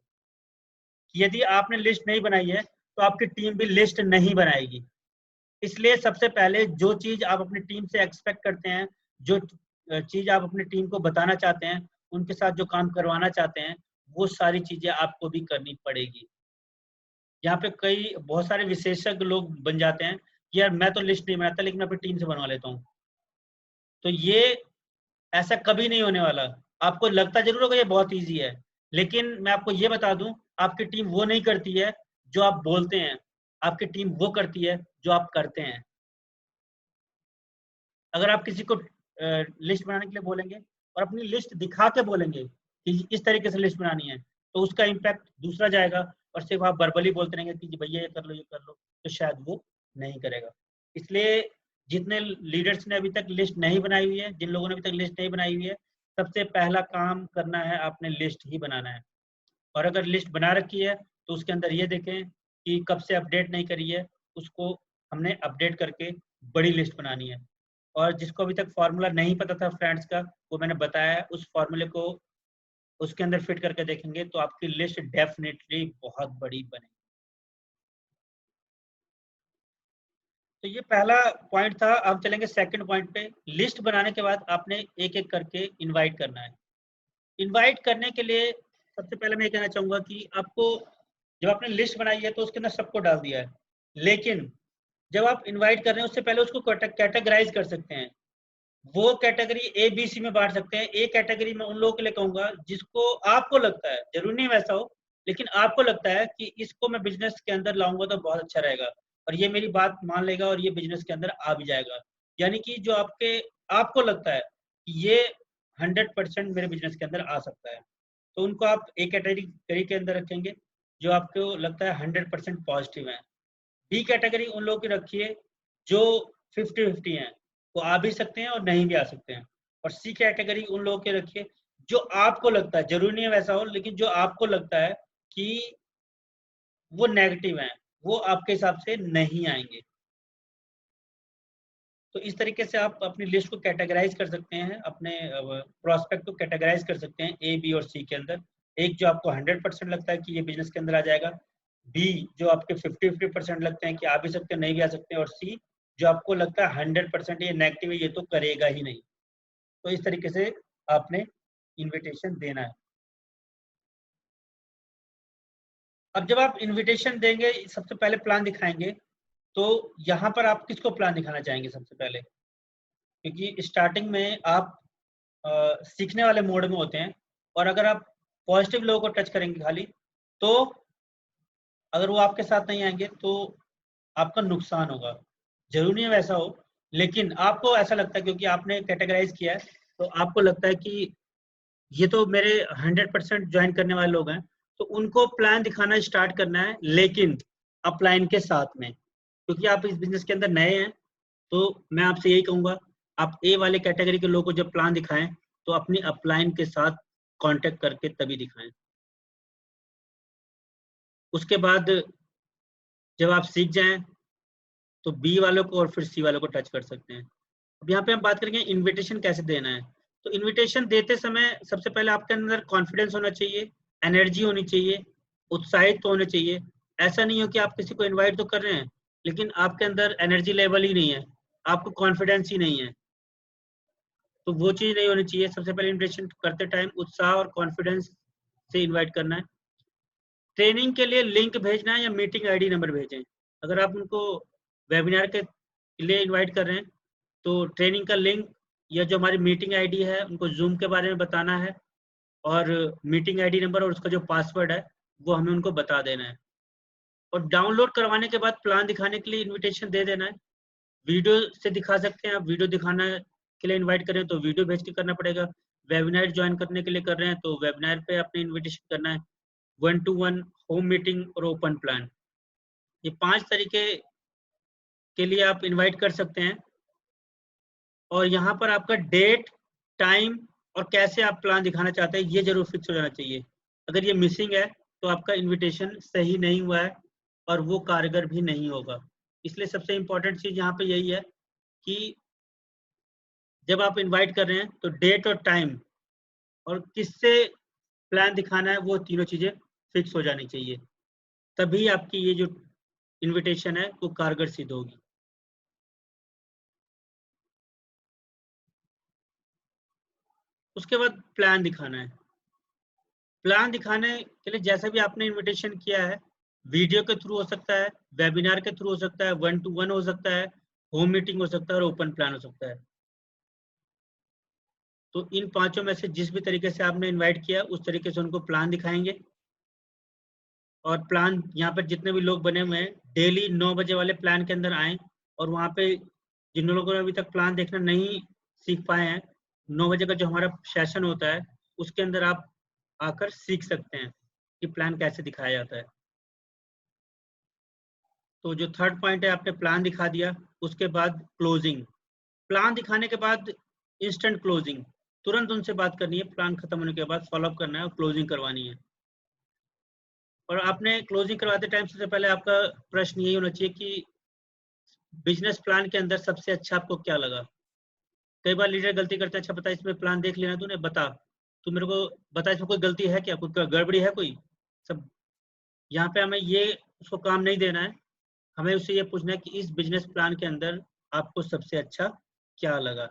कि यदि आपने लिस्ट नहीं बनाई है तो आपकी टीम भी लिस्ट नहीं बनाएगी। इसलिए सबसे पहले जो चीज आप अपनी टीम से एक्सपेक्ट करते हैं, जो चीज आप अपनी टीम को बताना चाहते हैं, उनके साथ जो काम करवाना चाहते हैं, वो सारी चीजें आपको भी करनी पड़ेगी। यहाँ पे कई बहुत सारे विशेषज्ञ लोग बन जाते हैं कि यार मैं तो लिस्ट नहीं बनाता लेकिन मैं अपनी टीम से बनवा लेता हूँ। तो ये ऐसा कभी नहीं होने वाला। आपको लगता जरूर होगा ये बहुत ईजी है, लेकिन मैं आपको ये बता दूं, आपकी टीम वो नहीं करती है जो आप बोलते हैं, आपकी टीम वो करती है जो आप करते हैं। अगर आप किसी को लिस्ट बनाने के लिए बोलेंगे और अपनी लिस्ट दिखा के बोलेंगे कि इस तरीके से लिस्ट बनानी है, तो उसका इम्पैक्ट दूसरा जाएगा। और सिर्फ आप वर्बली बोलते रहेंगे कि भैया ये कर लो ये कर लो, तो शायद वो नहीं करेगा। इसलिए जितने लीडर्स ने अभी तक लिस्ट नहीं बनाई हुई है, जिन लोगों ने अभी तक लिस्ट नहीं बनाई हुई है, सबसे पहला काम करना है आपने लिस्ट ही बनाना है। और अगर लिस्ट बना रखी है तो उसके अंदर ये देखें कि कब से अपडेट नहीं करी है, उसको हमने अपडेट करके बड़ी लिस्ट बनानी है। और जिसको अभी तक फार्मूला नहीं पता था फ्रेंड्स का, वो मैंने बताया है, उस फार्मूले को उसके अंदर फिट करके देखेंगे तो आपकी लिस्ट डेफिनेटली बहुत बड़ी बनेगी। तो ये पहला पॉइंट था। अब चलेंगे सेकंड पॉइंट पे। लिस्ट बनाने के बाद आपने एक एक करके इनवाइट करना है। इनवाइट करने के लिए सबसे पहले मैं ये कहना चाहूंगा कि आपको, जब आपने लिस्ट बनाई है तो उसके अंदर सबको डाल दिया है, लेकिन जब आप इनवाइट कर रहे हैं उससे पहले उसको कैटेगराइज कर सकते हैं। वो कैटेगरी ए बी सी में बांट सकते हैं। ए कैटेगरी में उन लोगों के लिए कहूंगा जिसको आपको लगता है, जरूरी नहीं वैसा हो, लेकिन आपको लगता है कि इसको मैं बिजनेस के अंदर लाऊंगा तो बहुत अच्छा रहेगा और ये मेरी बात मान लेगा और ये बिजनेस के अंदर आ भी जाएगा। यानी कि जो आपको लगता है कि ये 100% मेरे बिजनेस के अंदर आ सकता है, तो उनको आप एक कैटेगरी के अंदर रखेंगे जो आपको लगता है 100% पॉजिटिव है। बी कैटेगरी उन लोगों की रखिए जो 50-50 हैं, वो आ भी सकते हैं और नहीं भी आ सकते हैं। और सी कैटेगरी उन लोगों के रखिए जो आपको लगता है, जरूरी नहीं है वैसा हो, लेकिन जो आपको लगता है कि वो नेगेटिव हैं, वो आपके हिसाब से नहीं आएंगे। तो इस तरीके से आप अपनी लिस्ट को कैटेगराइज कर सकते हैं, अपने प्रोस्पेक्ट को कैटेगराइज कर सकते हैं ए बी और सी के अंदर। एक जो आपको 100% लगता है कि ये बिजनेस के अंदर आ जाएगा, बी जो आपके 50-50% लगते हैं कि आ भी सकते हैं नहीं भी आ सकते हैं, और सी जो आपको लगता है 100% ये नेगेटिव है, ये तो करेगा ही नहीं। तो इस तरीके से आपने इन्विटेशन देना है। अब जब आप इन्विटेशन देंगे, सबसे पहले प्लान दिखाएंगे, तो यहाँ पर आप किसको प्लान दिखाना चाहेंगे सबसे पहले? क्योंकि स्टार्टिंग में आप सीखने वाले मोड में होते हैं, और अगर आप पॉजिटिव लोगों को टच करेंगे खाली, तो अगर वो आपके साथ नहीं आएंगे तो आपका नुकसान होगा। जरूरी नहीं है वैसा हो, लेकिन आपको ऐसा लगता है क्योंकि आपने कैटेगराइज किया है, तो आपको लगता है कि ये तो मेरे 100% ज्वाइन करने वाले लोग हैं, तो उनको प्लान दिखाना स्टार्ट करना है, लेकिन अपलाइन के साथ में। क्योंकि आप इस बिजनेस के अंदर नए हैं, तो मैं आपसे यही कहूंगा, आप ए वाले कैटेगरी के लोगों को जब प्लान दिखाएं तो अपनी अपलाइन के साथ कांटेक्ट करके तभी दिखाएं। उसके बाद जब आप सीख जाएं तो बी वालों को और फिर सी वालों को टच कर सकते हैं। अब यहाँ पे हम बात करेंगे इनविटेशन कैसे देना है। तो इनविटेशन देते समय सबसे पहले आपके अंदर कॉन्फिडेंस होना चाहिए, एनर्जी होनी चाहिए, उत्साहित तो होने चाहिए। ऐसा नहीं हो कि आप किसी को इनवाइट तो कर रहे हैं लेकिन आपके अंदर एनर्जी लेवल ही नहीं है, आपको कॉन्फिडेंस ही नहीं है, तो वो चीज़ नहीं होनी चाहिए। सबसे पहले इन्विटेशन करते टाइम उत्साह और कॉन्फिडेंस से इन्वाइट करना है। ट्रेनिंग के लिए लिंक भेजना है या मीटिंग आईडी नंबर भेजें। अगर आप उनको वेबिनार के लिए इनवाइट कर रहे हैं तो ट्रेनिंग का लिंक या जो हमारी मीटिंग आईडी है उनको जूम के बारे में बताना है, और मीटिंग आईडी नंबर और उसका जो पासवर्ड है वो हमें उनको बता देना है। और डाउनलोड करवाने के बाद प्लान दिखाने के लिए इनविटेशन दे देना है। वीडियो से दिखा सकते हैं आप, वीडियो दिखाना के लिए इनवाइट करें तो वीडियो भेज के करना पड़ेगा। वेबिनार ज्वाइन करने के लिए कर रहे हैं तो वेबिनार पे अपने इनविटेशन करना है। 1-to-1 होम मीटिंग और ओपन प्लान, ये 5 तरीके के लिए आप इनवाइट कर सकते हैं। और यहाँ पर आपका डेट, टाइम और कैसे आप प्लान दिखाना चाहते हैं ये जरूर फिक्स हो जाना चाहिए। अगर ये मिसिंग है तो आपका इनविटेशन सही नहीं हुआ है और वो कारगर भी नहीं होगा। इसलिए सबसे इम्पोर्टेंट चीज़ यहाँ पे यही है कि जब आप इनवाइट कर रहे हैं तो डेट और टाइम और किससे प्लान दिखाना है, वो तीनों चीजें फिक्स हो जानी चाहिए, तभी आपकी ये जो इनविटेशन है वो कारगर सिद्ध होगी। उसके बाद प्लान दिखाना है। प्लान दिखाने के लिए जैसा भी आपने इनविटेशन किया है, वीडियो के थ्रू हो सकता है, वेबिनार के थ्रू हो सकता है, 1 to 1 हो सकता है, होम मीटिंग हो सकता है और ओपन प्लान हो सकता है। तो इन पांचों में से जिस भी तरीके से आपने इनवाइट किया उस तरीके से उनको प्लान दिखाएंगे। और प्लान यहाँ पर जितने भी लोग बने हुए हैं डेली 9 बजे वाले प्लान के अंदर आएँ, और वहाँ पे जिन लोगों ने अभी तक प्लान देखना नहीं सीख पाए हैं, 9 बजे का जो हमारा सेशन होता है उसके अंदर आप आकर सीख सकते हैं कि प्लान कैसे दिखाया जाता है। तो जो थर्ड पॉइंट है, आपने प्लान दिखा दिया, उसके बाद क्लोजिंग। प्लान दिखाने के बाद इंस्टेंट क्लोजिंग, तुरंत उनसे बात करनी है, प्लान खत्म होने के बाद फॉलो अप करना है और क्लोजिंग करवानी है। और आपने क्लोजिंग करवाते टाइम सबसे पहले आपका प्रश्न यही होना चाहिए कि बिजनेस प्लान के अंदर सबसे अच्छा आपको क्या लगा। कई बार लीडर गलती करते हैं, अच्छा बता इसमें प्लान देख लेना तूने, बता तू मेरे को बता इसमें कोई गलती है क्या, कोई गड़बड़ी है कोई। सब यहाँ पे हमें ये उसको काम नहीं देना है, हमें उससे ये पूछना है कि इस बिजनेस प्लान के अंदर आपको सबसे अच्छा क्या लगा।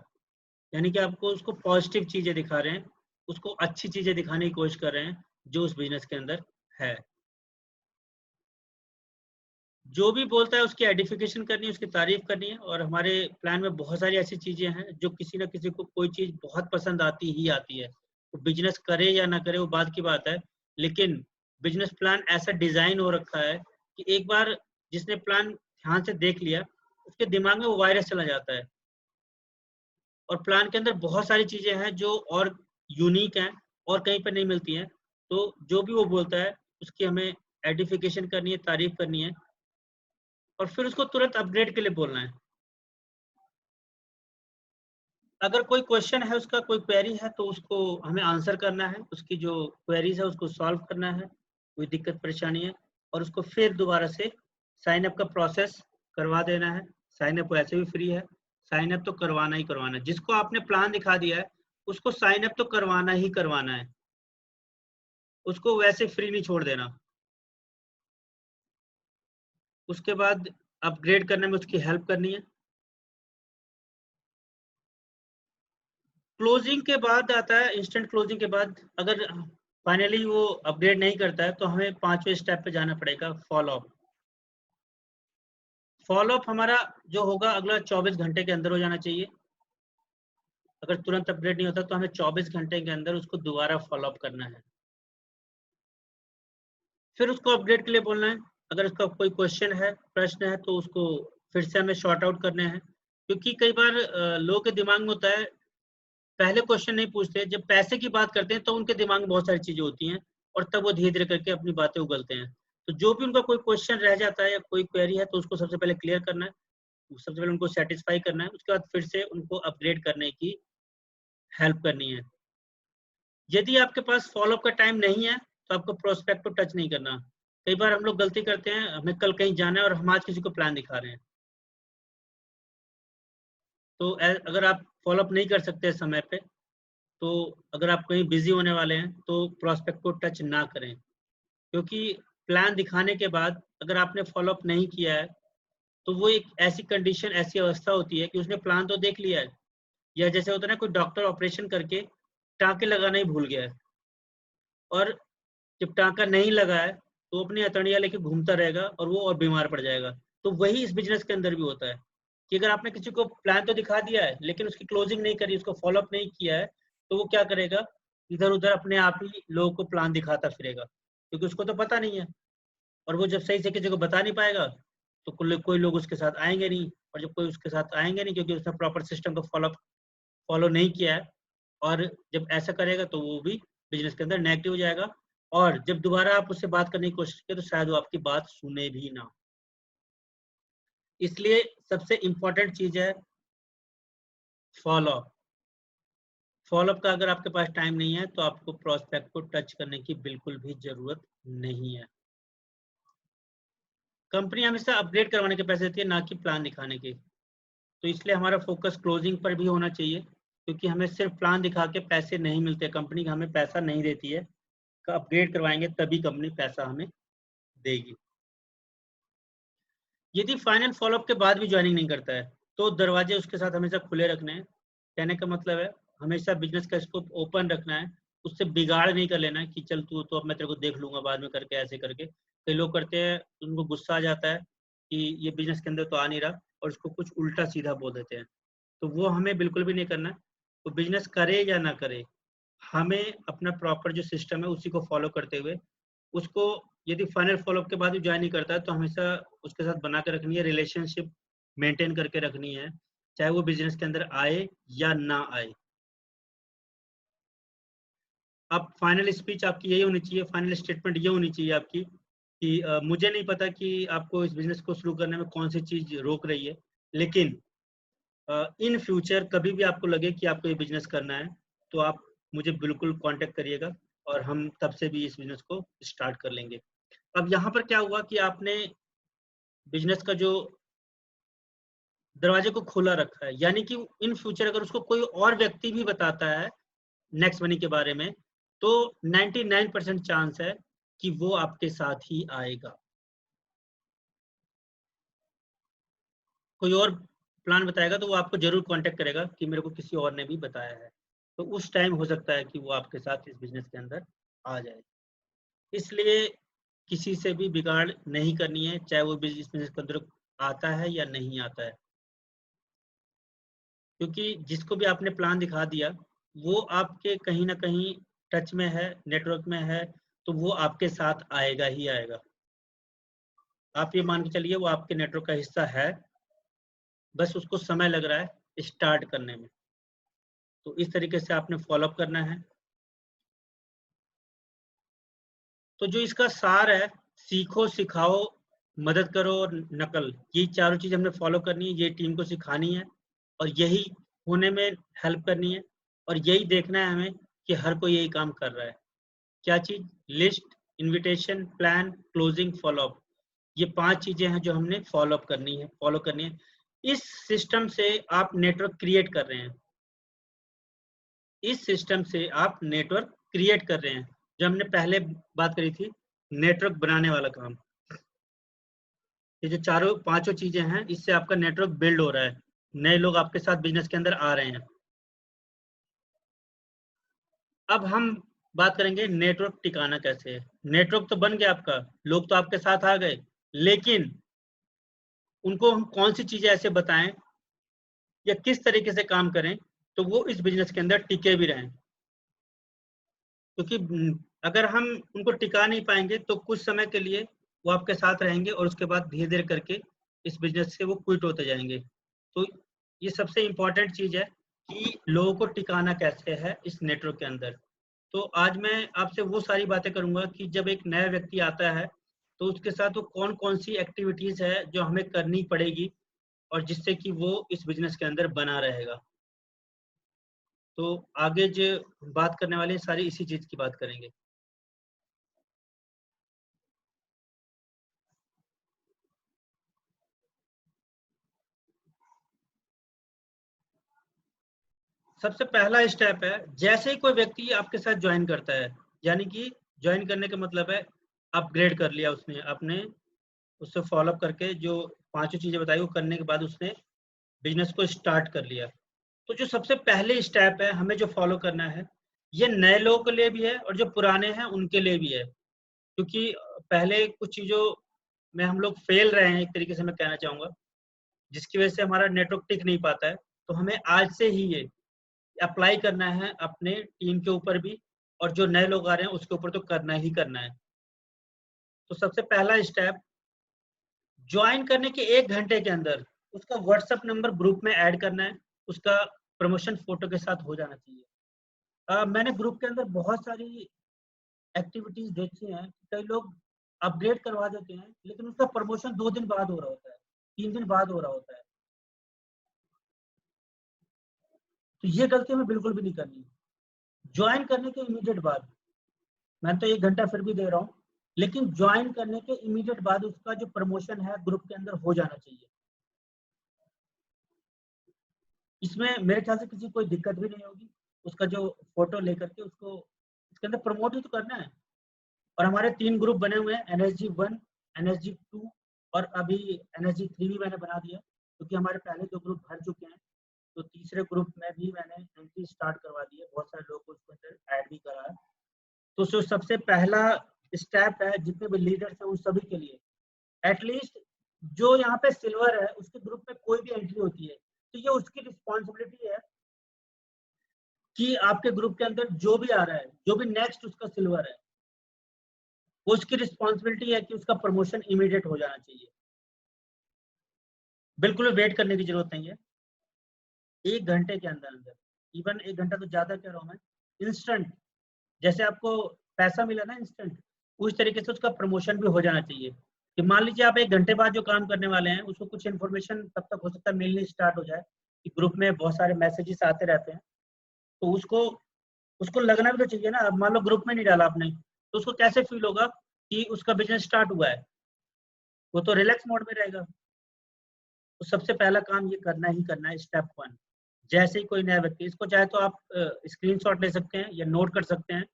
यानी कि आपको उसको पॉजिटिव चीजें दिखा रहे हैं, उसको अच्छी चीजें दिखाने की कोशिश कर रहे हैं जो उस बिजनेस के अंदर है। जो भी बोलता है उसकी एडिफिकेशन करनी है, उसकी तारीफ करनी है। और हमारे प्लान में बहुत सारी ऐसी चीजें हैं जो किसी ना किसी को कोई चीज बहुत पसंद आती ही आती है, वो बिजनेस करे या ना करे वो बात की बात है। लेकिन बिजनेस प्लान ऐसा डिजाइन हो रखा है कि एक बार जिसने प्लान ध्यान से देख लिया उसके दिमाग में वो वायरस चला जाता है। और प्लान के अंदर बहुत सारी चीजें हैं जो और यूनिक हैं और कहीं पर नहीं मिलती हैं। तो जो भी वो बोलता है उसकी हमें एडिफिकेशन करनी है, तारीफ करनी है और फिर उसको तुरंत अपग्रेड के लिए बोलना है। अगर कोई क्वेश्चन है, उसका कोई क्वेरी है तो उसको हमें आंसर करना है, उसकी जो क्वेरीज है उसको सॉल्व करना है, कोई दिक्कत परेशानी है, और उसको फिर दोबारा से साइन अप का प्रोसेस करवा देना है। साइन अप वैसे भी फ्री है, साइन अप तो करवाना ही करवाना है। जिसको आपने प्लान दिखा दिया है उसको साइन अप तो करवाना ही करवाना है, उसको वैसे फ्री नहीं छोड़ देना। उसके बाद अपग्रेड करने में उसकी हेल्प करनी है। क्लोजिंग के बाद आता है, इंस्टेंट क्लोजिंग के बाद अगर फाइनली वो अपग्रेड नहीं करता है तो हमें 5वें स्टेप पे जाना पड़ेगा, फॉलो अप। फॉलो अप हमारा जो होगा अगला 24 घंटे के अंदर हो जाना चाहिए। अगर तुरंत अपग्रेड नहीं होता तो हमें 24 घंटे के अंदर उसको दोबारा फॉलो अप करना है, फिर उसको अपग्रेड के लिए बोलना है। अगर उसका कोई क्वेश्चन है, प्रश्न है, तो उसको फिर से हमें शॉर्ट आउट करने हैं। क्योंकि कई बार लोगों के दिमाग में होता है, पहले क्वेश्चन नहीं पूछते, जब पैसे की बात करते हैं तो उनके दिमाग में बहुत सारी चीजें होती हैं और तब वो धीरे धीरे करके अपनी बातें उगलते हैं। तो जो भी उनका कोई क्वेश्चन रह जाता है या कोई क्वेरी है तो उसको सबसे पहले क्लियर करना है, सबसे पहले उनको सेटिस्फाई करना है, उसके बाद फिर से उनको अपग्रेड करने की हेल्प करनी है। यदि आपके पास फॉलोअप का टाइम नहीं है तो आपको प्रोस्पेक्ट को टच नहीं करना। कई बार हम लोग गलती करते हैं, हमें कल कहीं जाना है और हम आज किसी को प्लान दिखा रहे हैं, तो अगर आप फॉलोअप नहीं कर सकते समय पे, तो अगर आप कहीं बिजी होने वाले हैं तो प्रोस्पेक्ट को टच ना करें। क्योंकि प्लान दिखाने के बाद अगर आपने फॉलोअप नहीं किया है तो वो एक ऐसी कंडीशन, ऐसी अवस्था होती है कि उसने प्लान तो देख लिया है, या जैसे होता है ना कोई डॉक्टर ऑपरेशन करके टाँके लगाना ही भूल गया है, और जब टाँका नहीं लगा है तो वो अपनी हथौड़ियाँ लेके घूमता रहेगा और वो और बीमार पड़ जाएगा। तो वही इस बिजनेस के अंदर भी होता है कि अगर आपने किसी को प्लान तो दिखा दिया है लेकिन उसकी क्लोजिंग नहीं करी, उसको फॉलोअप नहीं किया है, तो वो क्या करेगा, इधर उधर अपने आप ही लोगों को प्लान दिखाता फिरेगा, क्योंकि उसको तो पता नहीं है। और वो जब सही से किसी को बता नहीं पाएगा तो कोई लोग उसके साथ आएंगे नहीं, और जब कोई उसके साथ आएंगे नहीं क्योंकि उसने प्रॉपर सिस्टम को फॉलो नहीं किया है, और जब ऐसा करेगा तो वो भी बिजनेस के अंदर नेगेटिव हो जाएगा। और जब दोबारा आप उससे बात करने की कोशिश करें तो शायद वो आपकी बात सुने भी ना। इसलिए सबसे इंपॉर्टेंट चीज है फॉलो अप। फॉलो अप का अगर आपके पास टाइम नहीं है तो आपको प्रोस्पेक्ट को टच करने की बिल्कुल भी जरूरत नहीं है। कंपनी हमेशा अपग्रेड करवाने के पैसे देती है, ना कि प्लान दिखाने के। तो इसलिए हमारा फोकस क्लोजिंग पर भी होना चाहिए, क्योंकि हमें सिर्फ प्लान दिखा के पैसे नहीं मिलते, कंपनी हमें पैसा नहीं देती है। का अपग्रेड करवाएंगे तभी कंपनी पैसा हमें देगी। यदि फाइनल फॉलोअप के बाद भी ज्वाइनिंग नहीं करता है तो दरवाजे उसके साथ हमेशा खुले रखने हैं। कहने का मतलब है हमेशा बिजनेस का स्कोप ओपन रखना है, उससे बिगाड़ नहीं कर लेना है कि चल तू तो अब मैं तेरे को देख लूंगा बाद में करके, ऐसे करके। कई लोग करते हैं, उनको गुस्सा आ जाता है कि ये बिजनेस के अंदर तो आ नहीं रहा और उसको कुछ उल्टा सीधा बोल देते हैं, तो वो हमें बिल्कुल भी नहीं करना है। तो बिजनेस करे या ना करे, हमें अपना प्रॉपर जो सिस्टम है उसी को फॉलो करते हुए उसको, यदि फाइनल फॉलोअप के बाद भी ज्वाइन नहीं करता है तो हमेशा उसके साथ बना के रखनी है, रिलेशनशिप मेंटेन करके रखनी है, चाहे वो बिजनेस के अंदर आए या ना आए। अब फाइनल स्पीच आपकी यही होनी चाहिए, फाइनल स्टेटमेंट ये होनी चाहिए आपकी कि मुझे नहीं पता कि आपको इस बिजनेस को शुरू करने में कौन सी चीज रोक रही है, लेकिन इन फ्यूचर कभी भी आपको लगे कि आपको ये बिजनेस करना है तो आप मुझे बिल्कुल कांटेक्ट करिएगा और हम तब से भी इस बिजनेस को स्टार्ट कर लेंगे। अब यहाँ पर क्या हुआ कि आपने बिजनेस का जो दरवाजे को खोला रखा है, यानी कि इन फ्यूचर अगर उसको कोई और व्यक्ति भी बताता है नेक्स्ट मनी के बारे में तो 99% चांस है कि वो आपके साथ ही आएगा। कोई और प्लान बताएगा तो वो आपको जरूर कांटेक्ट करेगा कि मेरे को किसी और ने भी बताया है, तो उस टाइम हो सकता है कि वो आपके साथ इस बिजनेस के अंदर आ जाए। इसलिए किसी से भी बिगाड़ नहीं करनी है, चाहे वो बिजनेस के अंदर आता है या नहीं आता है, क्योंकि जिसको भी आपने प्लान दिखा दिया वो आपके कहीं ना कहीं टच में है, नेटवर्क में है, तो वो आपके साथ आएगा ही आएगा। आप ये मान के चलिए वो आपके नेटवर्क का हिस्सा है, बस उसको समय लग रहा है स्टार्ट करने में। तो इस तरीके से आपने फॉलोअप करना है। तो जो इसका सार है, सीखो, सिखाओ, मदद करो और नकल, ये चारों चीज हमने फॉलो करनी है, ये टीम को सिखानी है और यही होने में हेल्प करनी है, और यही देखना है हमें कि हर कोई यही काम कर रहा है। क्या चीज? List, invitation, plan, closing, follow up, ये 5 चीजें हैं जो हमने फॉलो करनी है। इस सिस्टम से आप नेटवर्क क्रिएट कर रहे हैं, इस सिस्टम से आप नेटवर्क क्रिएट कर रहे हैं, जो हमने पहले बात करी थी, नेटवर्क बनाने वाला काम। ये जो चारों पांचों चीजें हैं, इससे आपका नेटवर्क बिल्ड हो रहा है, नए लोग आपके साथ बिजनेस के अंदर आ रहे हैं। अब हम बात करेंगे नेटवर्क टिकाना कैसे है। नेटवर्क तो बन गया आपका, लोग तो आपके साथ आ गए, लेकिन उनको हम कौन सी चीजें ऐसे बताएं या किस तरीके से काम करें तो वो इस बिजनेस के अंदर टिके भी रहें। क्योंकि अगर हम उनको टिका नहीं पाएंगे तो कुछ समय के लिए वो आपके साथ रहेंगे और उसके बाद धीरे धीरे करके इस बिजनेस से वो क्विट होते जाएंगे। तो ये सबसे इम्पोर्टेंट चीज है कि लोगों को टिकाना कैसे है इस नेटवर्क के अंदर। तो आज मैं आपसे वो सारी बातें करूंगा कि जब एक नया व्यक्ति आता है तो उसके साथ वो कौन कौन सी एक्टिविटीज है जो हमें करनी पड़ेगी और जिससे कि वो इस बिजनेस के अंदर बना रहेगा। तो आगे जो बात करने वाले हैं सारी इसी चीज की बात करेंगे। सबसे पहला स्टेप है, जैसे ही कोई व्यक्ति आपके साथ ज्वाइन करता है, यानी कि ज्वाइन करने का मतलब है अपग्रेड कर लिया उसने, अपने उससे फॉलोअप करके जो पांचों चीजें बताई वो करने के बाद उसने बिजनेस को स्टार्ट कर लिया। तो जो सबसे पहले स्टेप है हमें जो फॉलो करना है, ये नए लोगों के लिए भी है और जो पुराने हैं उनके लिए भी है, क्योंकि पहले कुछ चीजों में हम लोग फेल रहे हैं, एक तरीके से मैं कहना चाहूंगा, जिसकी वजह से हमारा नेटवर्क टिक नहीं पाता है। तो हमें आज से ही ये अप्लाई करना है अपने टीम के ऊपर भी, और जो नए लोग आ रहे हैं उसके ऊपर तो करना ही करना है। तो सबसे पहला स्टेप, ज्वाइन करने के 1 घंटे के अंदर उसका व्हाट्सएप नंबर ग्रुप में ऐड करना है, उसका प्रमोशन फोटो के साथ हो जाना चाहिए। मैंने ग्रुप के अंदर बहुत सारी एक्टिविटीज देखी हैं, कई लोग अपग्रेड करवा देते हैं लेकिन उसका प्रमोशन 2 दिन बाद हो रहा होता है, 3 दिन बाद हो रहा होता है। तो ये गलती हमें बिल्कुल भी नहीं करनी। ज्वाइन करने के इमीडिएट बाद, मैं तो 1 घंटा फिर भी दे रहा हूँ, लेकिन ज्वाइन करने के इमीडिएट बाद उसका जो प्रमोशन है ग्रुप के अंदर हो जाना चाहिए। इसमें मेरे ख्याल से किसी कोई दिक्कत भी नहीं होगी। उसका जो फोटो लेकर के उसको इसके अंदर प्रमोट ही तो करना है। और हमारे 3 ग्रुप बने हुए हैं, NSG 1, NSG 2 और अभी NSG 3 भी मैंने बना दिया, क्योंकि हमारे पहले 2 ग्रुप भर चुके हैं। तो तीसरे ग्रुप में भी मैंने एंट्री स्टार्ट करवा दी है, बहुत सारे लोगों को उसके अंदर ऐड भी करा है। तो जो सबसे पहला स्टेप है जितने भी लीडर्स हैं उन सभी के लिए, एटलीस्ट जो यहाँ पे सिल्वर है उसके ग्रुप में कोई भी एंट्री होती है तो ये उसकी रिस्पॉन्सिबिलिटी है कि आपके ग्रुप के अंदर जो भी आ रहा है, जो भी नेक्स्ट उसका सिल्वर है, उसकी रिस्पॉन्सिबिलिटी है कि उसका प्रमोशन इमीडिएट हो जाना चाहिए। बिल्कुल वेट करने की जरूरत नहीं है, 1 घंटे के अंदर अंदर, इवन 1 घंटा तो ज्यादा कह रहा हूं मैं, इंस्टेंट जैसे आपको पैसा मिला ना इंस्टेंट, उस तरीके से उसका प्रमोशन भी हो जाना चाहिए। कि मान लीजिए आप 1 घंटे बाद जो काम करने वाले हैं उसको कुछ इन्फॉर्मेशन तब तक हो सकता है मिलनी स्टार्ट हो जाए कि ग्रुप में बहुत सारे मैसेजेस आते रहते हैं, तो उसको लगना भी तो चाहिए ना। अब मान लो ग्रुप में नहीं डाला आपने तो उसको कैसे फील होगा कि उसका बिजनेस स्टार्ट हुआ है, वो तो रिलैक्स मोड में रहेगा। तो सबसे पहला काम ये करना ही करना है, स्टेप 1। जैसे ही कोई नया व्यक्ति, इसको चाहे तो आप स्क्रीनशॉट ले सकते हैं या नोट कर सकते हैं,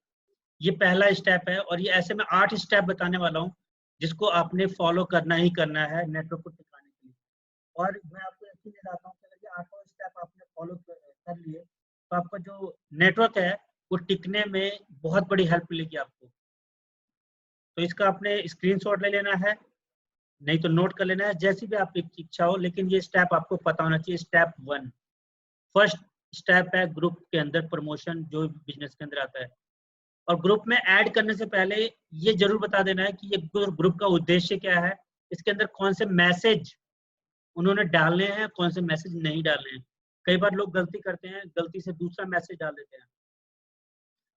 ये पहला स्टेप है और ये ऐसे में 8 स्टेप बताने वाला हूँ जिसको आपने फॉलो करना ही करना है नेटवर्क को टिकाने के लिए। और मैं आपको यकीन दिलाता हूँ कि अगर ये 8 स्टेप आपने फॉलो कर लिए तो आपका जो नेटवर्क है वो टिकने में बहुत बड़ी हेल्प मिलेगी आपको। तो इसका आपने स्क्रीनशॉट ले लेना है, नहीं तो नोट कर लेना है, जैसी भी आपकी इच्छा हो, लेकिन ये स्टेप आपको पता होना चाहिए। स्टेप 1 फर्स्ट स्टेप है ग्रुप के अंदर प्रमोशन, जो बिजनेस के अंदर आता है। और ग्रुप में ऐड करने से पहले ये जरूर बता देना है कि ये ग्रुप का उद्देश्य क्या है, इसके अंदर कौन से मैसेज उन्होंने डालने हैं, कौन से मैसेज नहीं डालने हैं। कई बार लोग गलती करते हैं, गलती से दूसरा मैसेज डाल देते हैं,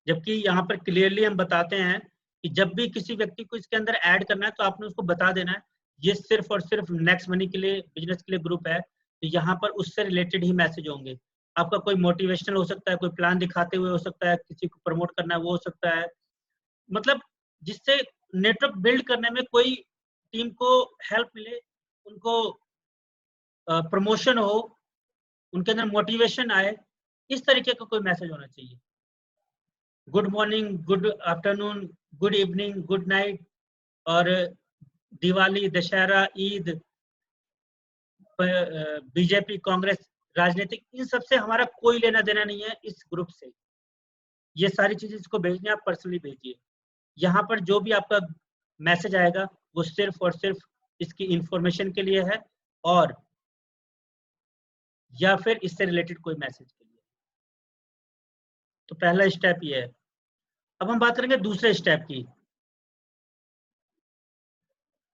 जबकि यहाँ पर क्लियरली हम बताते हैं कि जब भी किसी व्यक्ति को इसके अंदर ऐड करना है तो आपने उसको बता देना है ये सिर्फ और सिर्फ नेक्स्ट मनी के लिए, बिजनेस के लिए ग्रुप है, तो यहाँ पर उससे रिलेटेड ही मैसेज होंगे। आपका कोई मोटिवेशनल हो सकता है, कोई प्लान दिखाते हुए हो सकता है, किसी को प्रमोट करना है वो हो सकता है, मतलब जिससे नेटवर्क बिल्ड करने में कोई टीम को हेल्प मिले, उनको प्रमोशन हो, उनके अंदर मोटिवेशन आए, इस तरीके का कोई मैसेज होना चाहिए। Good morning, good afternoon, good evening, good night, और दिवाली, दशहरा, ईद, बीजेपी, कांग्रेस, राजनीतिक, इन सबसे हमारा कोई लेना देना नहीं है इस ग्रुप से। ये सारी चीजें इसको भेजनी आप पर्सनली भेजिए। यहाँ पर जो भी आपका मैसेज आएगा वो सिर्फ और सिर्फ इसकी इंफॉर्मेशन के लिए है, और या फिर इससे रिलेटेड कोई मैसेज के लिए। तो पहला स्टेप ये है। अब हम बात करेंगे दूसरे स्टेप की।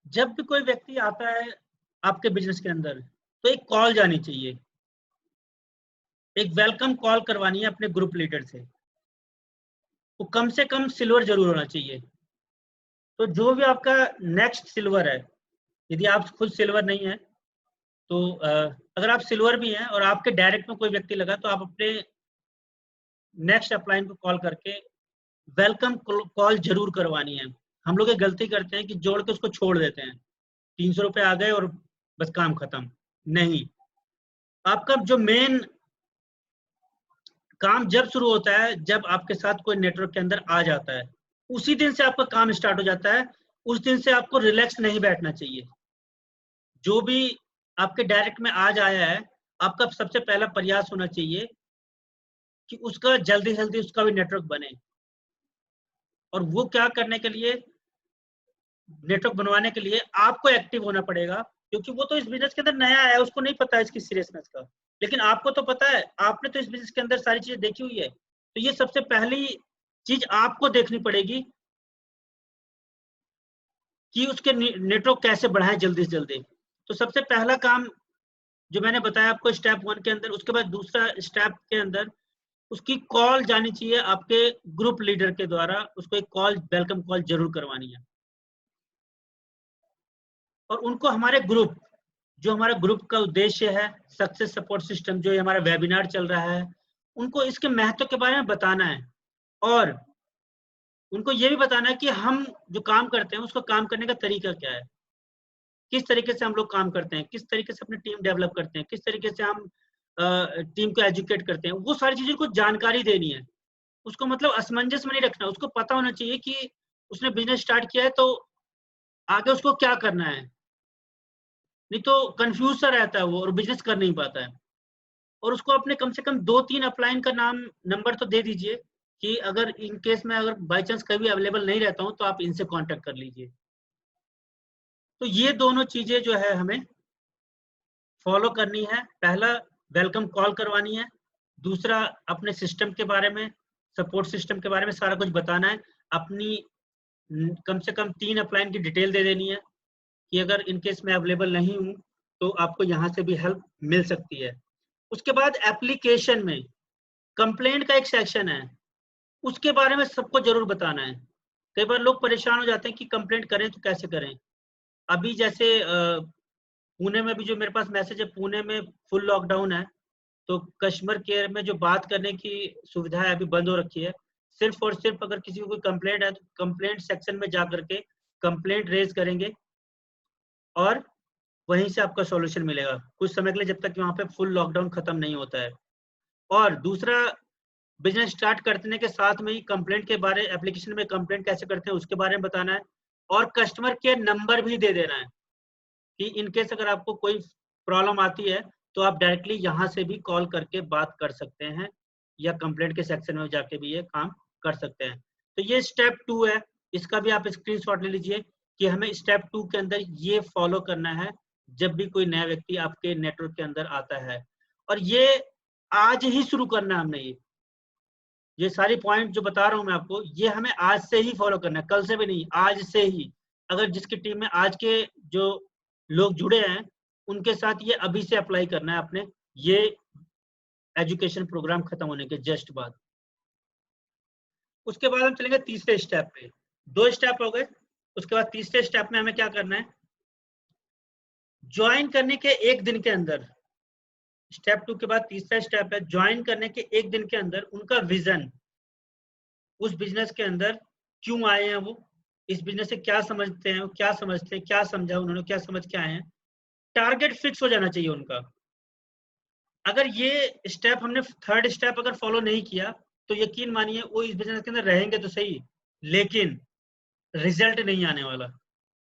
जब भी कोई व्यक्ति आता है आपके बिजनेस के अंदर तो एक कॉल जानी चाहिए, एक वेलकम कॉल करवानी है अपने ग्रुप लीडर से। वो कम से कम सिल्वर जरूर होना चाहिए। तो जो भी आपका नेक्स्ट सिल्वर है, यदि आप खुद सिल्वर नहीं है तो अगर आप सिल्वर भी हैं और आपके डायरेक्ट में कोई व्यक्ति लगा तो आप अपने नेक्स्ट अपलाइन को कॉल करके वेलकम कॉल जरूर करवानी है। हम लोग ये गलती करते हैं कि जोड़ के उसको छोड़ देते हैं, 300 रुपए आ गए और बस काम खत्म। नहीं, आपका जो मेन काम जब शुरू होता है जब आपके साथ कोई नेटवर्क के अंदर आ जाता है, उसी दिन से आपका काम स्टार्ट हो जाता है। उस दिन से आपको रिलैक्स नहीं बैठना चाहिए। जो भी आपके डायरेक्ट में आज आया है, आपका सबसे पहला प्रयास होना चाहिए कि उसका जल्दी से जल्दी उसका भी नेटवर्क बने। और वो क्या करने के लिए, नेटवर्क बनवाने के लिए आपको एक्टिव होना पड़ेगा, क्योंकि वो तो इस बिजनेस के अंदर नया है, उसको नहीं पता है इसकी सीरियसनेस का, लेकिन आपको तो पता है, आपने तो इस बिजनेस के अंदर सारी चीजें देखी हुई है। तो ये सबसे पहली चीज आपको देखनी पड़ेगी कि उसके नेटवर्क कैसे बढ़ाएं जल्दी से जल्दी। तो सबसे पहला काम जो मैंने बताया आपको स्टेप 1 के अंदर, उसके बाद दूसरा स्टेप के अंदर उसकी कॉल जानी चाहिए आपके ग्रुप लीडर के द्वारा। उसको एक कॉल, वेलकम कॉल जरूर करवानी है। और उनको हमारे ग्रुप, जो हमारा ग्रुप का उद्देश्य है, सक्सेस सपोर्ट सिस्टम, जो हमारा वेबिनार चल रहा है, उनको इसके महत्व के बारे में बताना है। और उनको ये भी बताना है कि हम जो काम करते हैं उसको काम करने का तरीका क्या है, किस तरीके से हम लोग काम करते हैं, किस तरीके से अपनी टीम डेवलप करते हैं, किस तरीके से हम टीम को एजुकेट करते हैं। वो सारी चीजों को जानकारी देनी है। उसको मतलब असमंजस में नहीं रखना, उसको पता होना चाहिए कि उसने बिजनेस स्टार्ट किया है तो आगे उसको क्या करना है, नहीं तो कंफ्यूज सा रहता है वो और बिजनेस कर नहीं पाता है। और उसको अपने कम से कम 2-3 अपलाइन का नंबर तो दे दीजिए कि अगर इन केस में अगर बाय चांस कभी अवेलेबल नहीं रहता हूँ तो आप इनसे कांटेक्ट कर लीजिए। तो ये दोनों चीजें जो है हमें फॉलो करनी है। पहला वेलकम कॉल करवानी है, दूसरा अपने सिस्टम के बारे में, सपोर्ट सिस्टम के बारे में सारा कुछ बताना है, अपनी कम से कम 3 अपलाइन की डिटेल दे देनी है कि अगर इन केस मैं अवेलेबल नहीं हूँ तो आपको यहाँ से भी हेल्प मिल सकती है। उसके बाद एप्लीकेशन में कंप्लेंट का एक सेक्शन है, उसके बारे में सबको जरूर बताना है। कई बार लोग परेशान हो जाते हैं कि कंप्लेंट करें तो कैसे करें। अभी जैसे पुणे में भी जो मेरे पास मैसेज है, पुणे में फुल लॉकडाउन है, तो कस्टमर केयर में जो बात करने की सुविधा है अभी बंद हो रखी है। सिर्फ और सिर्फ अगर किसी को कोई कंप्लेंट है तो कंप्लेंट सेक्शन में जा करके कंप्लेंट रेज करेंगे और वहीं से आपका सॉल्यूशन मिलेगा कुछ समय के लिए, जब तक वहाँ पे फुल लॉकडाउन खत्म नहीं होता है। और दूसरा, बिजनेस स्टार्ट करने के साथ में ही कंप्लेंट के बारे, एप्लीकेशन में कंप्लेंट कैसे करते हैं उसके बारे में बताना है और कस्टमर केयर नंबर भी दे देना है कि इन केस अगर आपको कोई प्रॉब्लम आती है तो आप डायरेक्टली यहाँ से भी कॉल करके बात कर सकते हैं या कंप्लेंट के सेक्शन में जाके भी ये काम कर सकते हैं। तो ये स्टेप 2 है, इसका भी आप स्क्रीनशॉट ले लीजिए कि हमें स्टेप 2 के अंदर ये फॉलो करना है जब भी कोई नया व्यक्ति आपके नेटवर्क के अंदर आता है। और ये आज ही शुरू करना है हमने, ये सारी पॉइंट जो बता रहा हूँ मैं आपको, ये हमें आज से ही फॉलो करना है, कल से भी नहीं, आज से ही। अगर जिसकी टीम में आज के जो लोग जुड़े हैं उनके साथ ये अभी से अप्लाई करना है आपने, ये एजुकेशन प्रोग्राम खत्म होने के जस्ट बाद। उसके बाद हम चलेंगे तीसरे स्टेप पे। 2 स्टेप हो गए, उसके बाद तीसरे स्टेप में हमें क्या करना है, ज्वाइन करने के 1 दिन के अंदर, स्टेप 2 के बाद तीसरा स्टेप है ज्वाइन करने के 1 दिन के अंदर उनका विजन, उस बिजनेस के अंदर क्यों आए हैं वो, इस बिजनेस से क्या समझते हैं, क्या समझते हैं, क्या समझा उन्होंने, क्या समझ के आए हैं, टारगेट फिक्स हो जाना चाहिए उनका। अगर ये स्टेप हमने थर्ड स्टेप अगर फॉलो नहीं किया तो यकीन मानिए वो इस बिजनेस के अंदर रहेंगे तो सही लेकिन रिजल्ट नहीं आने वाला।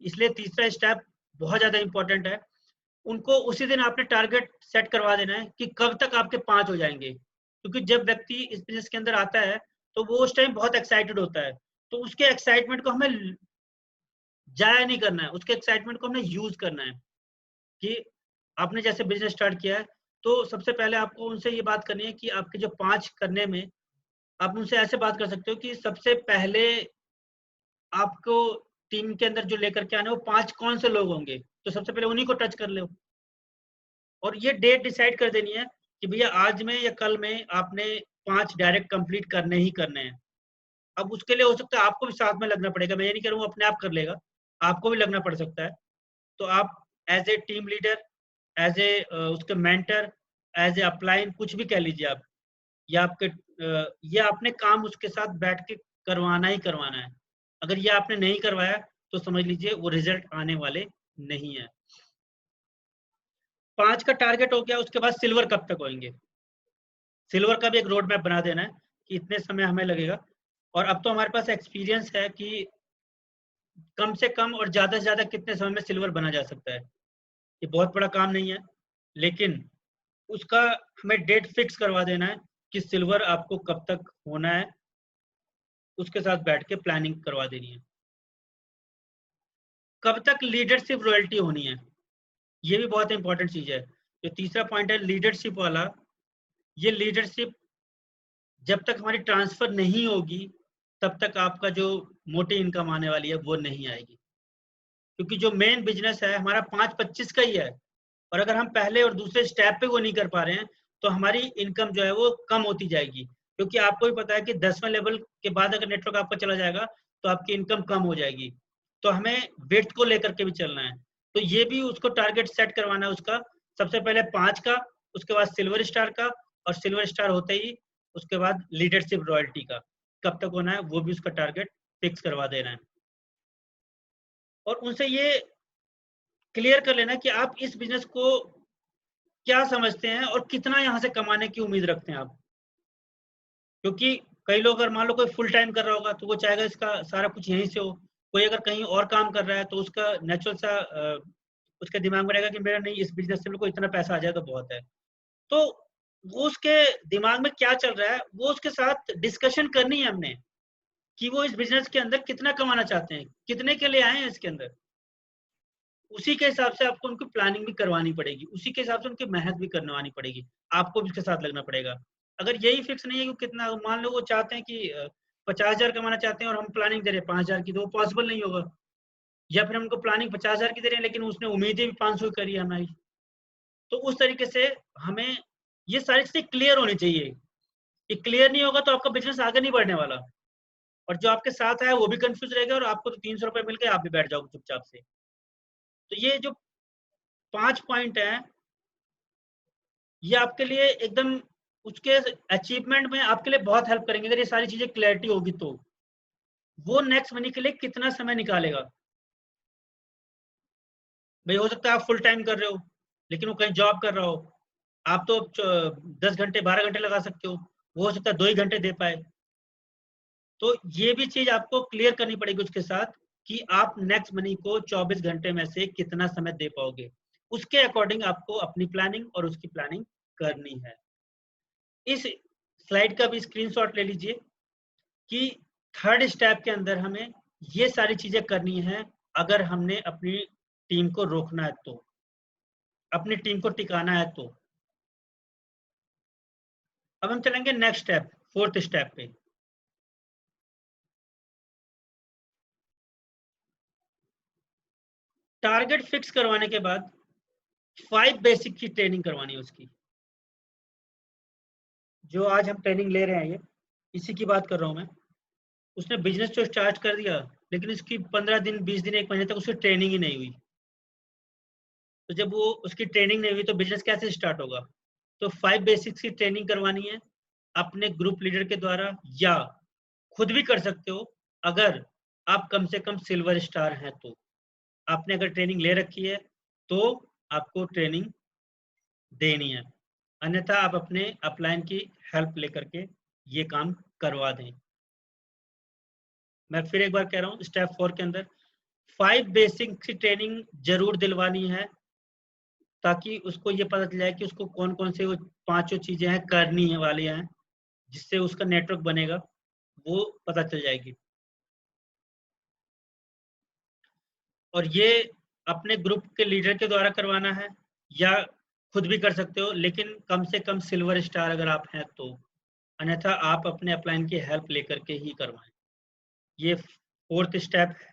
इसलिए तीसरा स्टेप बहुत ज्यादा इंपॉर्टेंट है। उनको उसी दिन आपने टारगेट सेट करवा देना है कि कब तक आपके 5 हो जाएंगे, क्योंकि जब व्यक्ति इस बिजनेस के अंदर आता है तो वो उस टाइम बहुत एक्साइटेड होता है, तो उसके एक्साइटमेंट को हमें जाया नहीं करना है, उसके एक्साइटमेंट को हमने यूज करना है। कि आपने जैसे बिजनेस स्टार्ट किया है तो सबसे पहले आपको उनसे ये बात करनी है कि आपके जो 5 करने में आप उनसे ऐसे बात कर सकते हो कि सबसे पहले आपको टीम के अंदर जो लेकर के आने वो 5 कौन से लोग होंगे, तो सबसे पहले उन्हीं को टच कर लो। और ये डेट डिसाइड कर देनी है कि भैया आज में या कल में आपने 5 डायरेक्ट कंप्लीट करने ही करने हैं। अब उसके लिए हो सकता है आपको भी साथ में लगना पड़ेगा, मैं ये नहीं कह रहा हूँ अपने आप कर लेगा, आपको भी लगना पड़ सकता है। तो आप as a team leader, as a उसके मेंटर, एज ए अपलाइन, कुछ भी कह लीजिए आप, या आपके ये आपने काम उसके साथ बैठ के करवाना ही करवाना है। अगर ये आपने नहीं करवाया तो समझ लीजिए वो रिजल्ट आने वाले नहीं है। 5 का टारगेट हो गया, उसके बाद सिल्वर कब तक होंगे, सिल्वर का भी एक रोड मैप बना देना है कि इतने समय हमें लगेगा। और अब तो हमारे पास एक्सपीरियंस है कि कम से कम और ज्यादा से ज्यादा कितने समय में सिल्वर बना जा सकता है। ये बहुत बड़ा काम नहीं है, लेकिन उसका हमें डेट फिक्स करवा देना है कि सिल्वर आपको कब तक होना है, उसके साथ बैठ के प्लानिंग करवा देनी है। कब तक लीडरशिप रॉयल्टी होनी है, ये भी बहुत इंपॉर्टेंट चीज है। जो तीसरा पॉइंट है लीडरशिप वाला, ये लीडरशिप जब तक हमारी ट्रांसफर नहीं होगी तब तक आपका जो मोटी इनकम आने वाली है वो नहीं आएगी, क्योंकि जो मेन बिजनेस है हमारा 5-25 का ही है। और अगर हम पहले और दूसरे स्टेप पे वो नहीं कर पा रहे हैं तो हमारी इनकम जो है वो कम होती जाएगी, क्योंकि आपको भी पता है कि 10वें लेवल के बाद अगर नेटवर्क आपका चला जाएगा तो आपकी इनकम कम हो जाएगी। तो हमें वेट को लेकर के भी चलना है, तो ये भी उसको टारगेट सेट करवाना है उसका, सबसे पहले 5 का, उसके बाद सिल्वर स्टार का, और सिल्वर स्टार होते ही उसके बाद लीडरशिप रॉयल्टी का कब तक होना है वो भी उसका टारगेट फिक्स करवा देना है। और उनसे ये क्लियर कर लेना कि आप इस बिजनेस को क्या समझते हैं और कितना यहाँ से कमाने की उम्मीद रखते हैं आप, क्योंकि कई लोग अगर मान लो कोई फुल टाइम कर रहा होगा तो वो चाहेगा इसका सारा कुछ यहीं से हो। कोई अगर कहीं और काम कर रहा है तो उसका नेचुरल सा उसके दिमाग में रहेगा कि मेरा नहीं, इस बिजनेस से मेरे को इतना पैसा आ जाए तो बहुत है। तो वो उसके दिमाग में क्या चल रहा है वो उसके साथ डिस्कशन करनी है हमने, कि वो इस बिजनेस के अंदर कितना कमाना चाहते हैं, कितने के लिए आए हैं इसके अंदर। उसी के हिसाब से आपको उनकी प्लानिंग भी करवानी पड़ेगी, उसी के हिसाब से उनकी मेहनत भी करवानी पड़ेगी, आपको भी उसके साथ लगना पड़ेगा। अगर यही फिक्स नहीं है कि कितना, मान लो वो चाहते हैं कि 50,000 कमाना चाहते हैं और हम प्लानिंग दे रहे हैं 5,000 की, तो वो पॉसिबल नहीं होगा। या फिर हमको प्लानिंग 50,000 की दे रहे हैं लेकिन उसने उम्मीदें भी 500 की करी है हमारी। तो उस तरीके से हमें ये सारी चीजें क्लियर होनी चाहिए। ये क्लियर नहीं होगा तो आपका बिजनेस आगे नहीं बढ़ने वाला, और जो आपके साथ है वो भी कंफ्यूज रहेगा, और आपको तो 300 रुपए मिल गए, आप भी बैठ जाओगे चुपचाप से। तो ये जो 5 पॉइंट हैं, ये आपके लिए एकदम उसके अचीवमेंट में आपके लिए बहुत हेल्प करेंगे। अगर ये सारी चीजें क्लैरिटी होगी तो वो नेक्स्ट मनी के लिए कितना समय निकालेगा। भाई हो सकता है आप फुल टाइम कर रहे हो लेकिन वो कहीं जॉब कर रहा हो, आप तो 10 घंटे 12 घंटे लगा सकते हो, वो हो सकता है 2 ही घंटे दे पाए। तो ये भी चीज आपको क्लियर करनी पड़ेगी उसके साथ, कि आप नेक्स्ट मनी को 24 घंटे में से कितना समय दे पाओगे। उसके अकॉर्डिंग आपको अपनी प्लानिंग और उसकी प्लानिंग करनी है। इस स्लाइड का भी स्क्रीनशॉट ले लीजिए कि थर्ड स्टेप के अंदर हमें ये सारी चीजें करनी है अगर हमने अपनी टीम को रोकना है तो, अपनी टीम को टिकाना है तो। अब हम चलेंगे नेक्स्ट स्टेप, फोर्थ स्टेप पे। टारगेट फिक्स करवाने के बाद 5 बेसिक की ट्रेनिंग करवानी है उसकी। जो आज हम ट्रेनिंग ले रहे हैं ये इसी की बात कर रहा हूं मैं। उसने बिजनेस तो स्टार्ट कर दिया लेकिन उसकी 15 दिन 20 दिन 1 महीने तक उसकी ट्रेनिंग ही नहीं हुई। तो जब वो उसकी ट्रेनिंग नहीं हुई तो बिजनेस कैसे स्टार्ट होगा। तो 5 बेसिक्स की ट्रेनिंग करवानी है अपने ग्रुप लीडर के द्वारा, या खुद भी कर सकते हो अगर आप कम से कम सिल्वर स्टार हैं तो। आपने अगर ट्रेनिंग ले रखी है तो आपको ट्रेनिंग देनी है, अन्यथा आप अपने अपलाइन की हेल्प लेकर के ये काम करवा दें। मैं फिर एक बार कह रहा हूँ, स्टेप 4 के अंदर 5 बेसिक की ट्रेनिंग जरूर दिलवानी है, ताकि उसको ये पता चल जाए कि उसको कौन कौन से वो 5 चीजें हैं करनी है वाली हैं, जिससे उसका नेटवर्क बनेगा, वो पता चल जाएगी। और ये अपने ग्रुप के लीडर के द्वारा करवाना है या खुद भी कर सकते हो, लेकिन कम से कम सिल्वर स्टार अगर आप हैं तो, अन्यथा आप अपने अपलाइन की हेल्प लेकर के ही करवाएं। ये फोर्थ स्टेप है।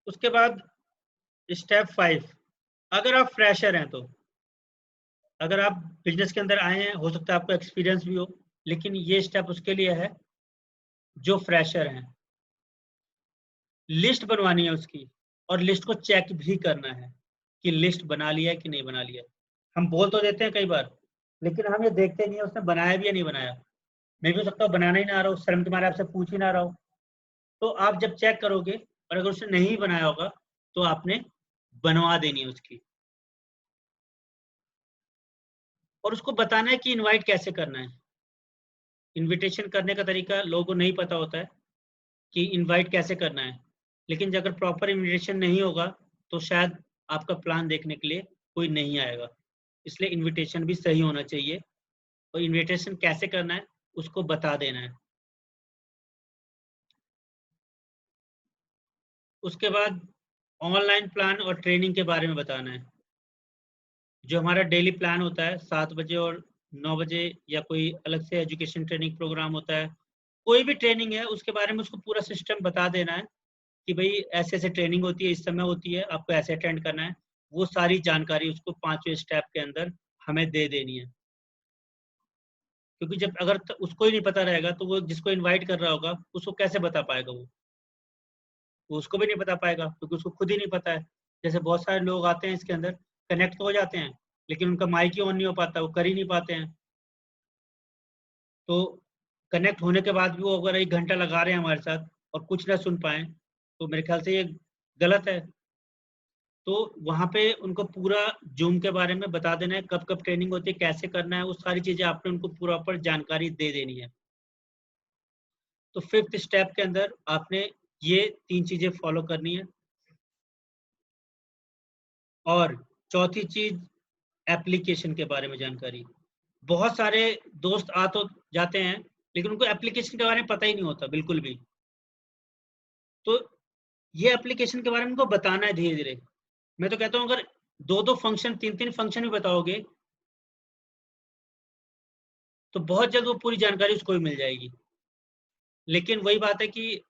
उसके बाद स्टेप 5, अगर आप फ्रेशर हैं तो, अगर आप बिजनेस के अंदर आए हैं, हो सकता है आपको एक्सपीरियंस भी हो, लेकिन ये स्टेप उसके लिए है जो फ्रेशर हैं। लिस्ट बनवानी है उसकी, और लिस्ट को चेक भी करना है कि लिस्ट बना लिया है कि नहीं बना लिया है। हम बोल तो देते हैं कई बार, लेकिन हम ये देखते नहीं है उसने बनाया भी या नहीं बनाया। मैं भी हो सकता है बनाना ही ना आ रहा हो, शर्म के मारे आपसे पूछ ही ना रहा हो। तो आप जब चेक करोगे और अगर उसने नहीं बनाया होगा तो आपने बनवा देनी है उसकी, और उसको बताना है कि इनवाइट कैसे करना है। इनविटेशन करने का तरीका लोगों को नहीं पता होता है कि इनवाइट कैसे करना है, लेकिन अगर प्रॉपर इनविटेशन नहीं होगा तो शायद आपका प्लान देखने के लिए कोई नहीं आएगा। इसलिए इनविटेशन भी सही होना चाहिए, और इनविटेशन कैसे करना है उसको बता देना है। उसके बाद ऑनलाइन प्लान और ट्रेनिंग के बारे में बताना है। जो हमारा डेली प्लान होता है 7 बजे और 9 बजे, या कोई अलग से एजुकेशन ट्रेनिंग प्रोग्राम होता है, कोई भी ट्रेनिंग है उसके बारे में उसको पूरा सिस्टम बता देना है कि भाई ऐसे ऐसे ट्रेनिंग होती है, इस समय होती है, आपको ऐसे अटेंड करना है। वो सारी जानकारी उसको 5वें स्टेप के अंदर हमें दे देनी है। क्योंकि जब अगर उसको ही नहीं पता रहेगा तो वो जिसको इनवाइट कर रहा होगा उसको कैसे बता पाएगा। वो उसको भी नहीं बता पाएगा क्योंकि उसको खुद ही नहीं पता है। जैसे बहुत सारे लोग आते हैं इसके अंदर, कनेक्ट तो हो जाते हैं लेकिन उनका माइक ही ऑन नहीं हो पाता, वो कर ही नहीं पाते हैं। तो कनेक्ट होने के बाद भी वो अगर 1 घंटा लगा रहे हैं हमारे साथ और कुछ ना सुन पाए, तो मेरे ख्याल से ये गलत है। तो वहाँ पे उनको पूरा जूम के बारे में बता देना है, कब कब ट्रेनिंग होती है, कैसे करना है, वो सारी चीजें आपने उनको प्रॉपर जानकारी दे देनी है। तो 5th स्टेप के अंदर आपने ये 3 चीजें फॉलो करनी है। और चौथी चीज, एप्लीकेशन के बारे में जानकारी। बहुत सारे दोस्त आ तो जाते हैं, लेकिन उनको एप्लीकेशन के बारे में पता ही नहीं होता बिल्कुल भी। तो ये एप्लीकेशन के बारे में उनको बताना है धीरे-धीरे। मैं तो कहता हूँ अगर 2-2 फंक्शन, 3-3 फंक्शन भी बताओगे, तो बहुत जल्द वो पूरी जानकारी उसको भी मिल जाएगी। लेकिन वही बात है कि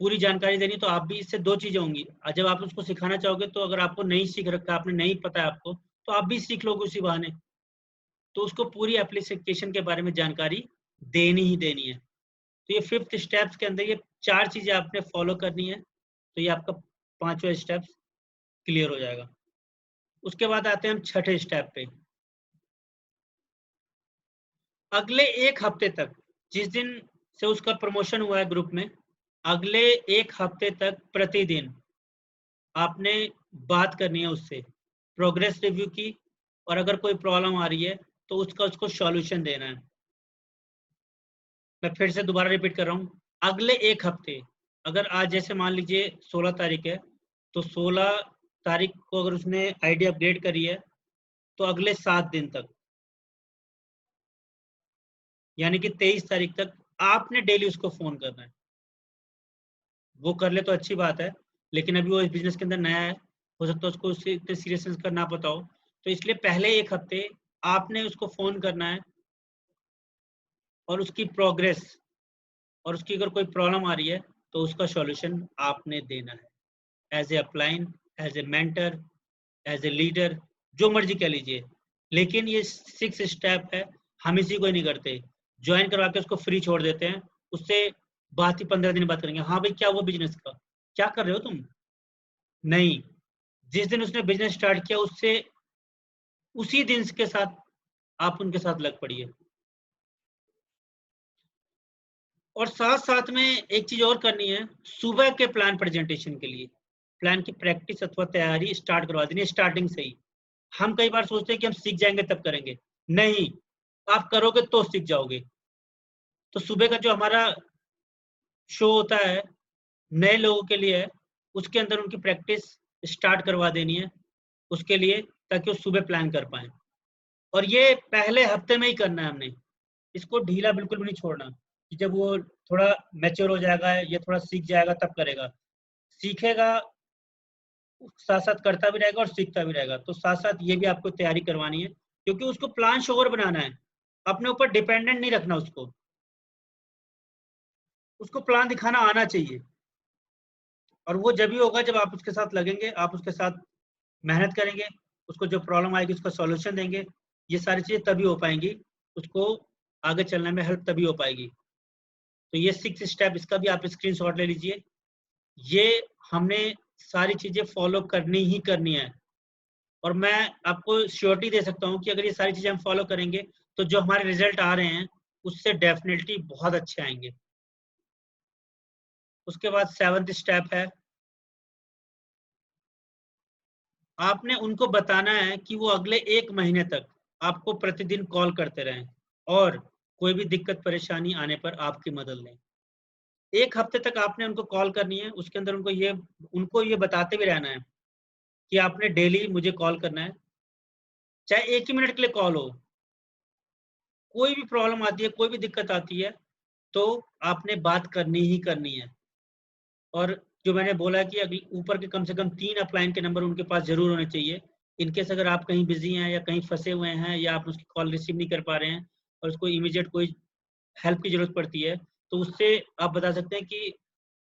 पूरी जानकारी देनी तो आप भी, इससे 2 चीज़ें होंगी। जब आप उसको सिखाना चाहोगे तो अगर आपको नहीं सीख रखा, आपने नहीं पता है आपको, तो आप भी सीख लोगे उसी बहाने। तो उसको पूरी एप्लीकेशन के बारे में जानकारी देनी ही देनी है। तो ये 5th स्टेप्स के अंदर ये 4 चीज़ें आपने फॉलो करनी है, तो ये आपका 5वां स्टेप्स क्लियर हो जाएगा। उसके बाद आते हैं हम छठे स्टेप पे। अगले 1 हफ्ते तक, जिस दिन से उसका प्रमोशन हुआ है ग्रुप में, अगले 1 हफ्ते तक प्रतिदिन आपने बात करनी है उससे, प्रोग्रेस रिव्यू की, और अगर कोई प्रॉब्लम आ रही है तो उसका उसको सॉल्यूशन देना है। मैं फिर से दोबारा रिपीट कर रहा हूँ, अगले 1 हफ्ते, अगर आज जैसे मान लीजिए 16 तारीख है, तो 16 तारीख को अगर उसने आईडी अपडेट करी है, तो अगले 7 दिन तक, यानी कि 23 तारीख तक आपने डेली उसको फ़ोन करना है। वो कर ले तो अच्छी बात है, लेकिन अभी वो इस बिज़नेस के अंदर नया है, हो सकता है उसको उससे इतने सीरियसनेस का ना पता हो। तो इसलिए पहले 1 हफ्ते आपने उसको फ़ोन करना है और उसकी प्रोग्रेस और उसकी अगर कोई प्रॉब्लम आ रही है, तो उसका सॉल्यूशन आपने देना है। As a upline, as a mentor, as a leader, जो मर्ज़ी कह लीजिए। लेकिन ये 6 स्टेप है, हम इसी को ही नहीं करते। जॉइन करवा के उसको फ्री छोड़ देते हैं, उससे बात ही 15 दिन बाद करेंगे। हाँ भाई, क्या हुआ बिज़नेस का? क्या कर रहे हो तुम? नहीं, जिस दिन उसने बिज़नेस स्टार्ट किया, उससे उसी दिन के साथ आप उनके साथ लग पड़िए। और साथ-साथ में एक चीज़ और करनी है, सुबह के प्लान प्रेज़ेंटेशन के लिए, प्लान की प्रैक्टिस अथवा तैयारी स्टार्ट करवा देनी है स्टार्टिंग से ही। हम कई बार सोचते हैं कि हम सीख जाएँगे तब करेंगे। नहीं, आप करोगे तो सीख जाओगे। तो सुबह का जो हमारा शो होता है, नए लोगों के लिए है, उसके अंदर उनकी प्रैक्टिस स्टार्ट करवा देनी है, उसके लिए, ताकि वो सुबह प्लान कर पाएँ। और ये पहले हफ्ते में ही करना है हमने। इसको ढीला बिल्कुल भी नहीं छोड़ना, कि जब वो थोड़ा मैच्योर हो जाएगा या थोड़ा सीख जाएगा तब करेगा। सीखेगा, साथ-साथ करता भी रहेगा और सीखता भी रहेगा। तो साथ-साथ ये भी आपको तैयारी करवानी है, क्योंकि उसको प्लान श्योर बनाना है। अपने ऊपर डिपेंडेंट नहीं रखना उसको। उसको प्लान दिखाना आना चाहिए, और वो जभी होगा जब आप उसके साथ लगेंगे, आप उसके साथ मेहनत करेंगे, उसको जो प्रॉब्लम आएगी उसका सॉल्यूशन देंगे। ये सारी चीज़ें तभी हो पाएँगी, उसको आगे चलने में हेल्प तभी हो पाएगी। तो ये 6 स्टेप, इसका भी आप स्क्रीनशॉट ले लीजिए। ये हमने सारी चीज़ें फ़ॉलो करनी ही करनी है, और मैं आपको श्योरिटी दे सकता हूँ कि अगर ये सारी चीज़ें हम फ़ॉलो करेंगे, तो जो हमारे रिज़ल्ट आ रहे हैं, उससे डेफ़िनिटली बहुत अच्छे आएँगे। उसके बाद 7th स्टेप है, आपने उनको बताना है कि वो अगले 1 महीने तक आपको प्रतिदिन कॉल करते रहें, और कोई भी दिक्कत परेशानी आने पर आपकी मदद लें। 1 हफ्ते तक आपने उनको कॉल करनी है, उसके अंदर उनको ये बताते भी रहना है कि आपने डेली मुझे कॉल करना है, चाहे 1 ही मिनट के लिए कॉल हो। कोई भी प्रॉब्लम आती है, कोई भी दिक्कत आती है, तो आपने बात करनी ही करनी है। और जो मैंने बोला कि अभी ऊपर के कम से कम 3 अपलाइन के नंबर उनके पास ज़रूर होने चाहिए। इन केस अगर आप कहीं बिज़ी हैं या कहीं फँसे हुए हैं या आप उसकी कॉल रिसीव नहीं कर पा रहे हैं और उसको इमीडिएट कोई हेल्प की ज़रूरत पड़ती है, तो उससे आप बता सकते हैं कि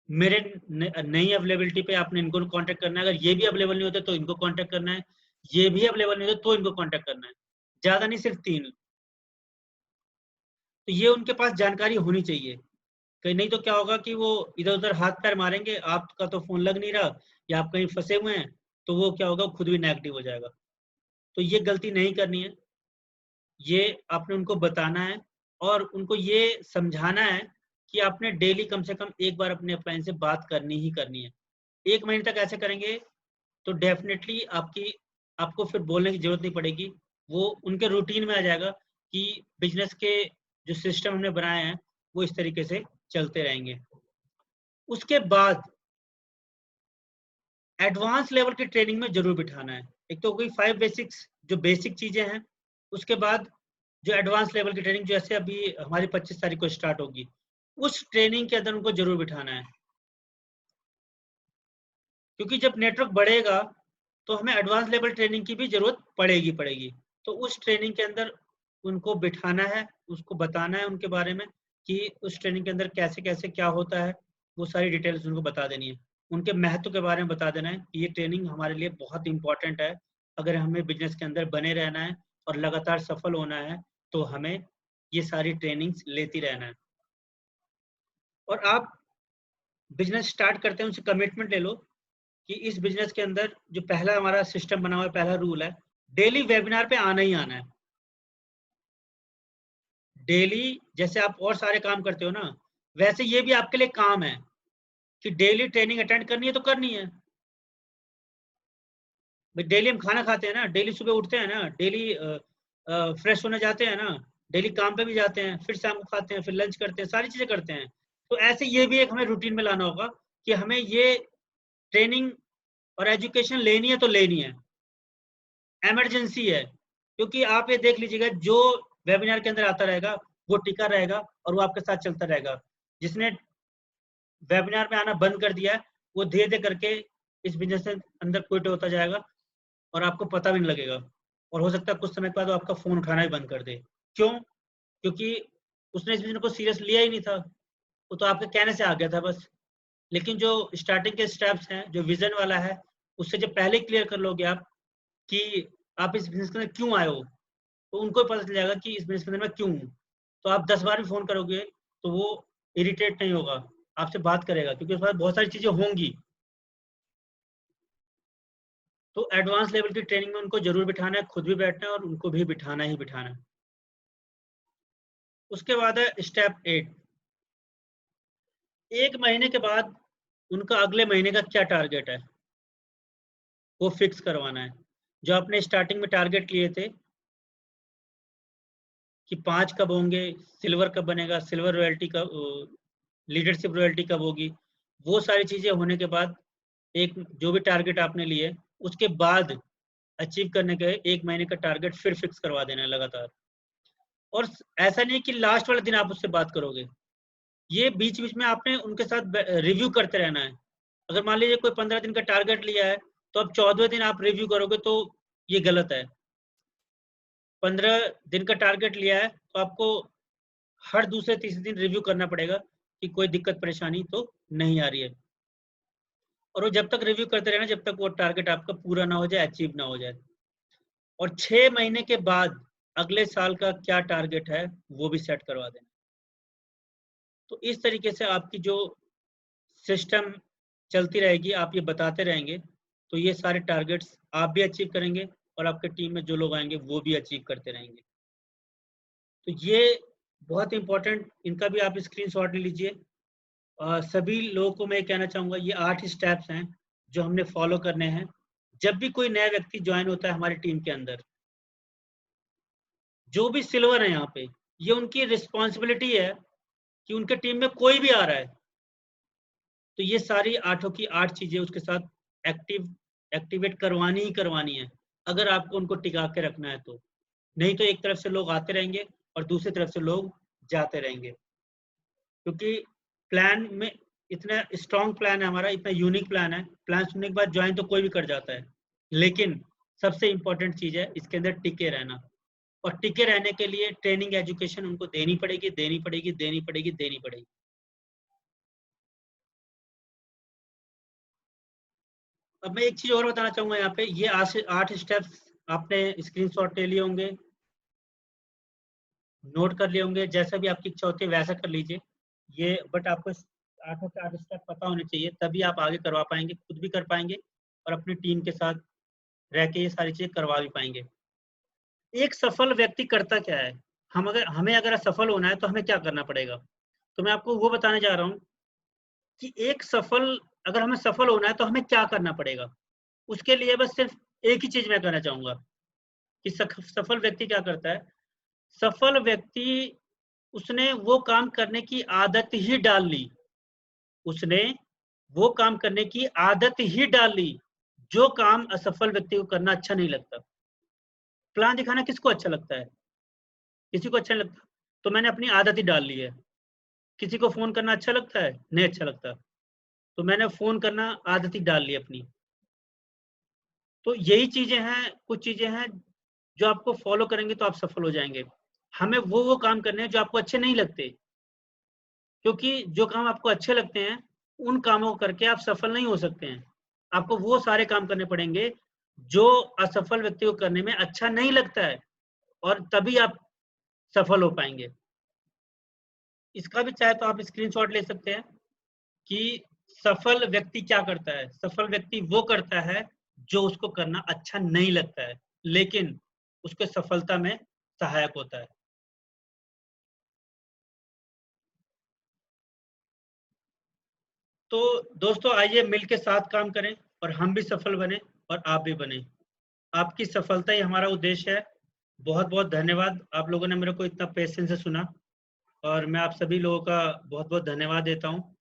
मेरे नई अवेलेबिलिटी पे आपने इनको कॉन्टैक्ट करना है। अगर ये भी अवेलेबल नहीं होते तो इनको कॉन्टैक्ट करना है, ये भी अवेलेबल नहीं होते तो इनको कॉन्टैक्ट करना है। ज़्यादा नहीं, सिर्फ़ 3। तो ये उनके पास जानकारी होनी चाहिए। कहीं नहीं तो क्या होगा कि वो इधर-उधर हाथ-पैर मारेंगे, आपका तो फ़ोन लग नहीं रहा या आप कहीं फँसे हुए हैं, तो वो क्या होगा, खुद भी नेगेटिव हो जाएगा। तो ये गलती नहीं करनी है, ये आपने उनको बताना है और उनको ये समझाना है कि आपने डेली कम से कम 1 बार अपने अपलाइन से बात करनी ही करनी है। 1 महीने तक ऐसे करेंगे, तो डेफिनेटली आपको फिर बोलने की जरूरत नहीं पड़ेगी, वो उनके रूटीन में आ जाएगा कि बिजनेस के जो सिस्टम हमने बनाए हैं वो इस तरीके से चलते रहेंगे। उसके बाद एडवांस लेवल की ट्रेनिंग में जरूर बिठाना है। एक तो कोई 5 बेसिक्स जो बेसिक चीजें हैं, उसके बाद जो एडवांस लेवल की ट्रेनिंग जैसे अभी हमारी 25 तारीख को स्टार्ट होगी, उस ट्रेनिंग के अंदर उनको जरूर बिठाना है। क्योंकि जब नेटवर्क बढ़ेगा तो हमें एडवांस लेवल ट्रेनिंग की भी जरूरत पड़ेगी। तो उस ट्रेनिंग के अंदर उनको बिठाना है, उसको बताना है उनके बारे में कि उस ट्रेनिंग के अंदर कैसे-कैसे क्या होता है, वो सारी डिटेल्स उनको बता देनी है। उनके महत्व के बारे में बता देना है कि ये ट्रेनिंग हमारे लिए बहुत इम्पोर्टेंट है। अगर हमें बिज़नेस के अंदर बने रहना है और लगातार सफल होना है, तो हमें ये सारी ट्रेनिंग्स लेती रहना है। और आप बिज़नेस स्टार्ट करते हैं, उनसे कमिटमेंट ले लो कि इस बिज़नेस के अंदर जो पहला हमारा सिस्टम बना हुआ है, पहला रूल है, डेली वेबिनार पे आना ही आना है। डेली जैसे आप और सारे काम करते हो ना, वैसे ये भी आपके लिए काम है कि डेली ट्रेनिंग अटेंड करनी है तो करनी है। भाई डेली हम खाना खाते हैं ना, डेली सुबह उठते हैं ना, डेली फ्रेश होने जाते हैं ना, डेली काम पे भी जाते हैं, फिर शाम को खाते हैं, फिर लंच करते हैं, सारी चीज़ें करते हैं। तो ऐसे ये भी एक हमें रूटीन में लाना होगा कि हमें ये ट्रेनिंग और एजुकेशन लेनी है तो लेनी है। इमरजेंसी है, क्योंकि आप ये देख लीजिएगा जो वेबिनार के अंदर आता रहेगा, वो टिका रहेगा और वो आपके साथ चलता रहेगा। जिसने वेबिनार में आना बंद कर दिया है, वो धीरे-धीरे करके इस बिज़नेस के अंदर क्विट होता जाएगा और आपको पता भी नहीं लगेगा। और हो सकता है कुछ समय के बाद वो आपका फ़ोन उठाना ही बंद कर दे। क्यों? क्योंकि उसने इस बिज़नेस को सीरियस लिया ही नहीं था। वो तो आपके कहने से आ गया था बस। लेकिन जो स्टार्टिंग के स्टेप्स हैं, जो विज़न वाला है, उससे जब पहले क्लियर कर लोगे आप कि आप इस बिज़नेस के अंदर क्यों आए हो, तो उनको भी पता चल जाएगा कि इस बिज़नेस के अंदर मैं क्यों हूँ। तो आप 10 बार भी फ़ोन करोगे, तो वो इरिटेट नहीं होगा, आपसे बात करेगा क्योंकि उसके पास बहुत सारी चीज़ें होंगी। तो एडवांस लेवल की ट्रेनिंग में उनको ज़रूर बिठाना है, खुद भी बैठना है और उनको भी बिठाना ही बिठाना है। उसके बाद है स्टेप 8। 1 महीने के बाद उनका अगले महीने का क्या टारगेट है, वो फिक्स करवाना है। जो आपने स्टार्टिंग में टारगेट लिए थे कि 5 कब होंगे, सिल्वर कब बनेगा, सिल्वर रॉयल्टी कब लीडरशिप रॉयल्टी कब होगी, वो सारी चीज़ें होने के बाद एक जो भी टारगेट आपने लिए, उसके बाद अचीव करने के 1 महीने का टारगेट फिर फिक्स करवा देना है लगातार। और ऐसा नहीं है कि लास्ट वाले दिन आप उससे बात करोगे, ये बीच-बीच में आपने उनके साथ रिव्यू करते रहना है। अगर मान लीजिए कोई 15 दिन का टारगेट लिया है, तो अब 14वें दिन आप रिव्यू करोगे तो ये गलत है। 15 दिन का टारगेट लिया है, तो आपको हर दूसरे तीसरे दिन रिव्यू करना पड़ेगा कि कोई दिक्कत परेशानी तो नहीं आ रही है। और वो जब तक रिव्यू करते रहना जब तक वो टारगेट आपका पूरा ना हो जाए, अचीव ना हो जाए। और 6 महीने के बाद अगले साल का क्या टारगेट है, वो भी सेट करवा देना। तो इस तरीके से आपकी जो सिस्टम चलती रहेगी, आप ये बताते रहेंगे, तो ये सारे टारगेट्स आप भी अचीव करेंगे और आपके टीम में जो लोग आएँगे, वो भी अचीव करते रहेंगे। तो ये बहुत इम्पोर्टेंट, इनका भी आप स्क्रीनशॉट ले लीजिए। सभी लोगों को मैं कहना चाहूँगा ये 8 स्टेप्स हैं, जो हमने फॉलो करने हैं। जब भी कोई नया व्यक्ति जॉइन होता है हमारी टीम के अंदर, जो भी सिल्वर है यहाँ पे, ये उनकी रिस्पॉन्सिबिलिटी है कि उनके टीम में कोई भी आ रहा है, तो ये सारी आठों की 8 चीज़ें उसके साथ एक्टिवेट करवानी ही करवानी है, अगर आपको उनको टिका के रखना है तो। नहीं तो एक तरफ से लोग आते रहेंगे और दूसरी तरफ से लोग जाते रहेंगे। क्योंकि प्लान में इतना स्ट्रॉन्ग प्लान है हमारा, इतना यूनिक प्लान है, प्लान सुनने के बाद जॉइन तो कोई भी कर जाता है। लेकिन सबसे इम्पोर्टेंट चीज़ है इसके अंदर टिके रहना। और टिके रहने के लिए ट्रेनिंग एजुकेशन उनको देनी पड़ेगी, देनी पड़ेगी, देनी पड़ेगी, देनी पड़ेगी। अब मैं एक चीज़ और बताना चाहूँगा यहाँ पे, ये 8 स्टेप्स आपने स्क्रीनशॉट ले लिए होंगे, नोट कर लिए होंगे, जैसा भी आपकी इच्छा होती है वैसा कर लीजिए। ये बट आपको आठों के 8 स्टेप पता होने चाहिए, तभी आप आगे करवा पाएँगे, खुद भी कर पाएँगे और अपनी टीम के साथ रह के ये सारी चीज़ें करवा भी पाएँगे। एक सफल व्यक्ति करता क्या है? हमें अगर सफल होना है तो हमें क्या करना पड़ेगा? तो मैं आपको वो बताने जा रहा हूँ कि अगर हमें सफल होना है तो हमें क्या करना पड़ेगा? उसके लिए बस सिर्फ एक ही चीज मैं कहना चाहूंगा कि सफल व्यक्ति क्या करता है। सफल व्यक्ति, उसने वो काम करने की आदत ही डाल ली, उसने वो काम करने की आदत ही डाल ली जो काम असफल व्यक्ति को करना अच्छा नहीं लगता। प्लान दिखाना किसको अच्छा लगता है? किसी को अच्छा नहीं लगता। तो मैंने अपनी आदत ही डाल ली है। किसी को फोन करना अच्छा लगता है? नहीं अच्छा लगता। तो मैंने फोन करना आदत ही डाल ली अपनी। तो यही चीजें हैं, कुछ चीजें हैं जो आपको फॉलो करेंगे तो आप सफल हो जाएंगे। हमें वो काम करने हैं जो आपको अच्छे नहीं लगते, क्योंकि जो काम आपको अच्छे लगते हैं उन कामों को करके आप सफल नहीं हो सकते हैं। आपको वो सारे काम करने पड़ेंगे जो असफल व्यक्ति को करने में अच्छा नहीं लगता है, और तभी आप सफल हो पाएंगे। इसका भी चाहे तो आप स्क्रीनशॉट ले सकते हैं कि सफल व्यक्ति क्या करता है। सफल व्यक्ति वो करता है जो उसको करना अच्छा नहीं लगता है, लेकिन उसके सफलता में सहायक होता है। तो दोस्तों, आइए मिलके साथ काम करें और हम भी सफल बने और आप भी बने। आपकी सफलता ही हमारा उद्देश्य है। बहुत बहुत धन्यवाद, आप लोगों ने मेरे को इतना पेशेंस से सुना, और मैं आप सभी लोगों का बहुत बहुत धन्यवाद देता हूँ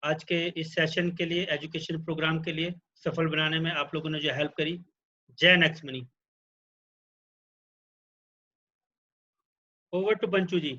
आज के इस सेशन के लिए, एजुकेशन प्रोग्राम के लिए सफल बनाने में आप लोगों ने जो हेल्प करी। जय next Mani. Over to Panchu ji.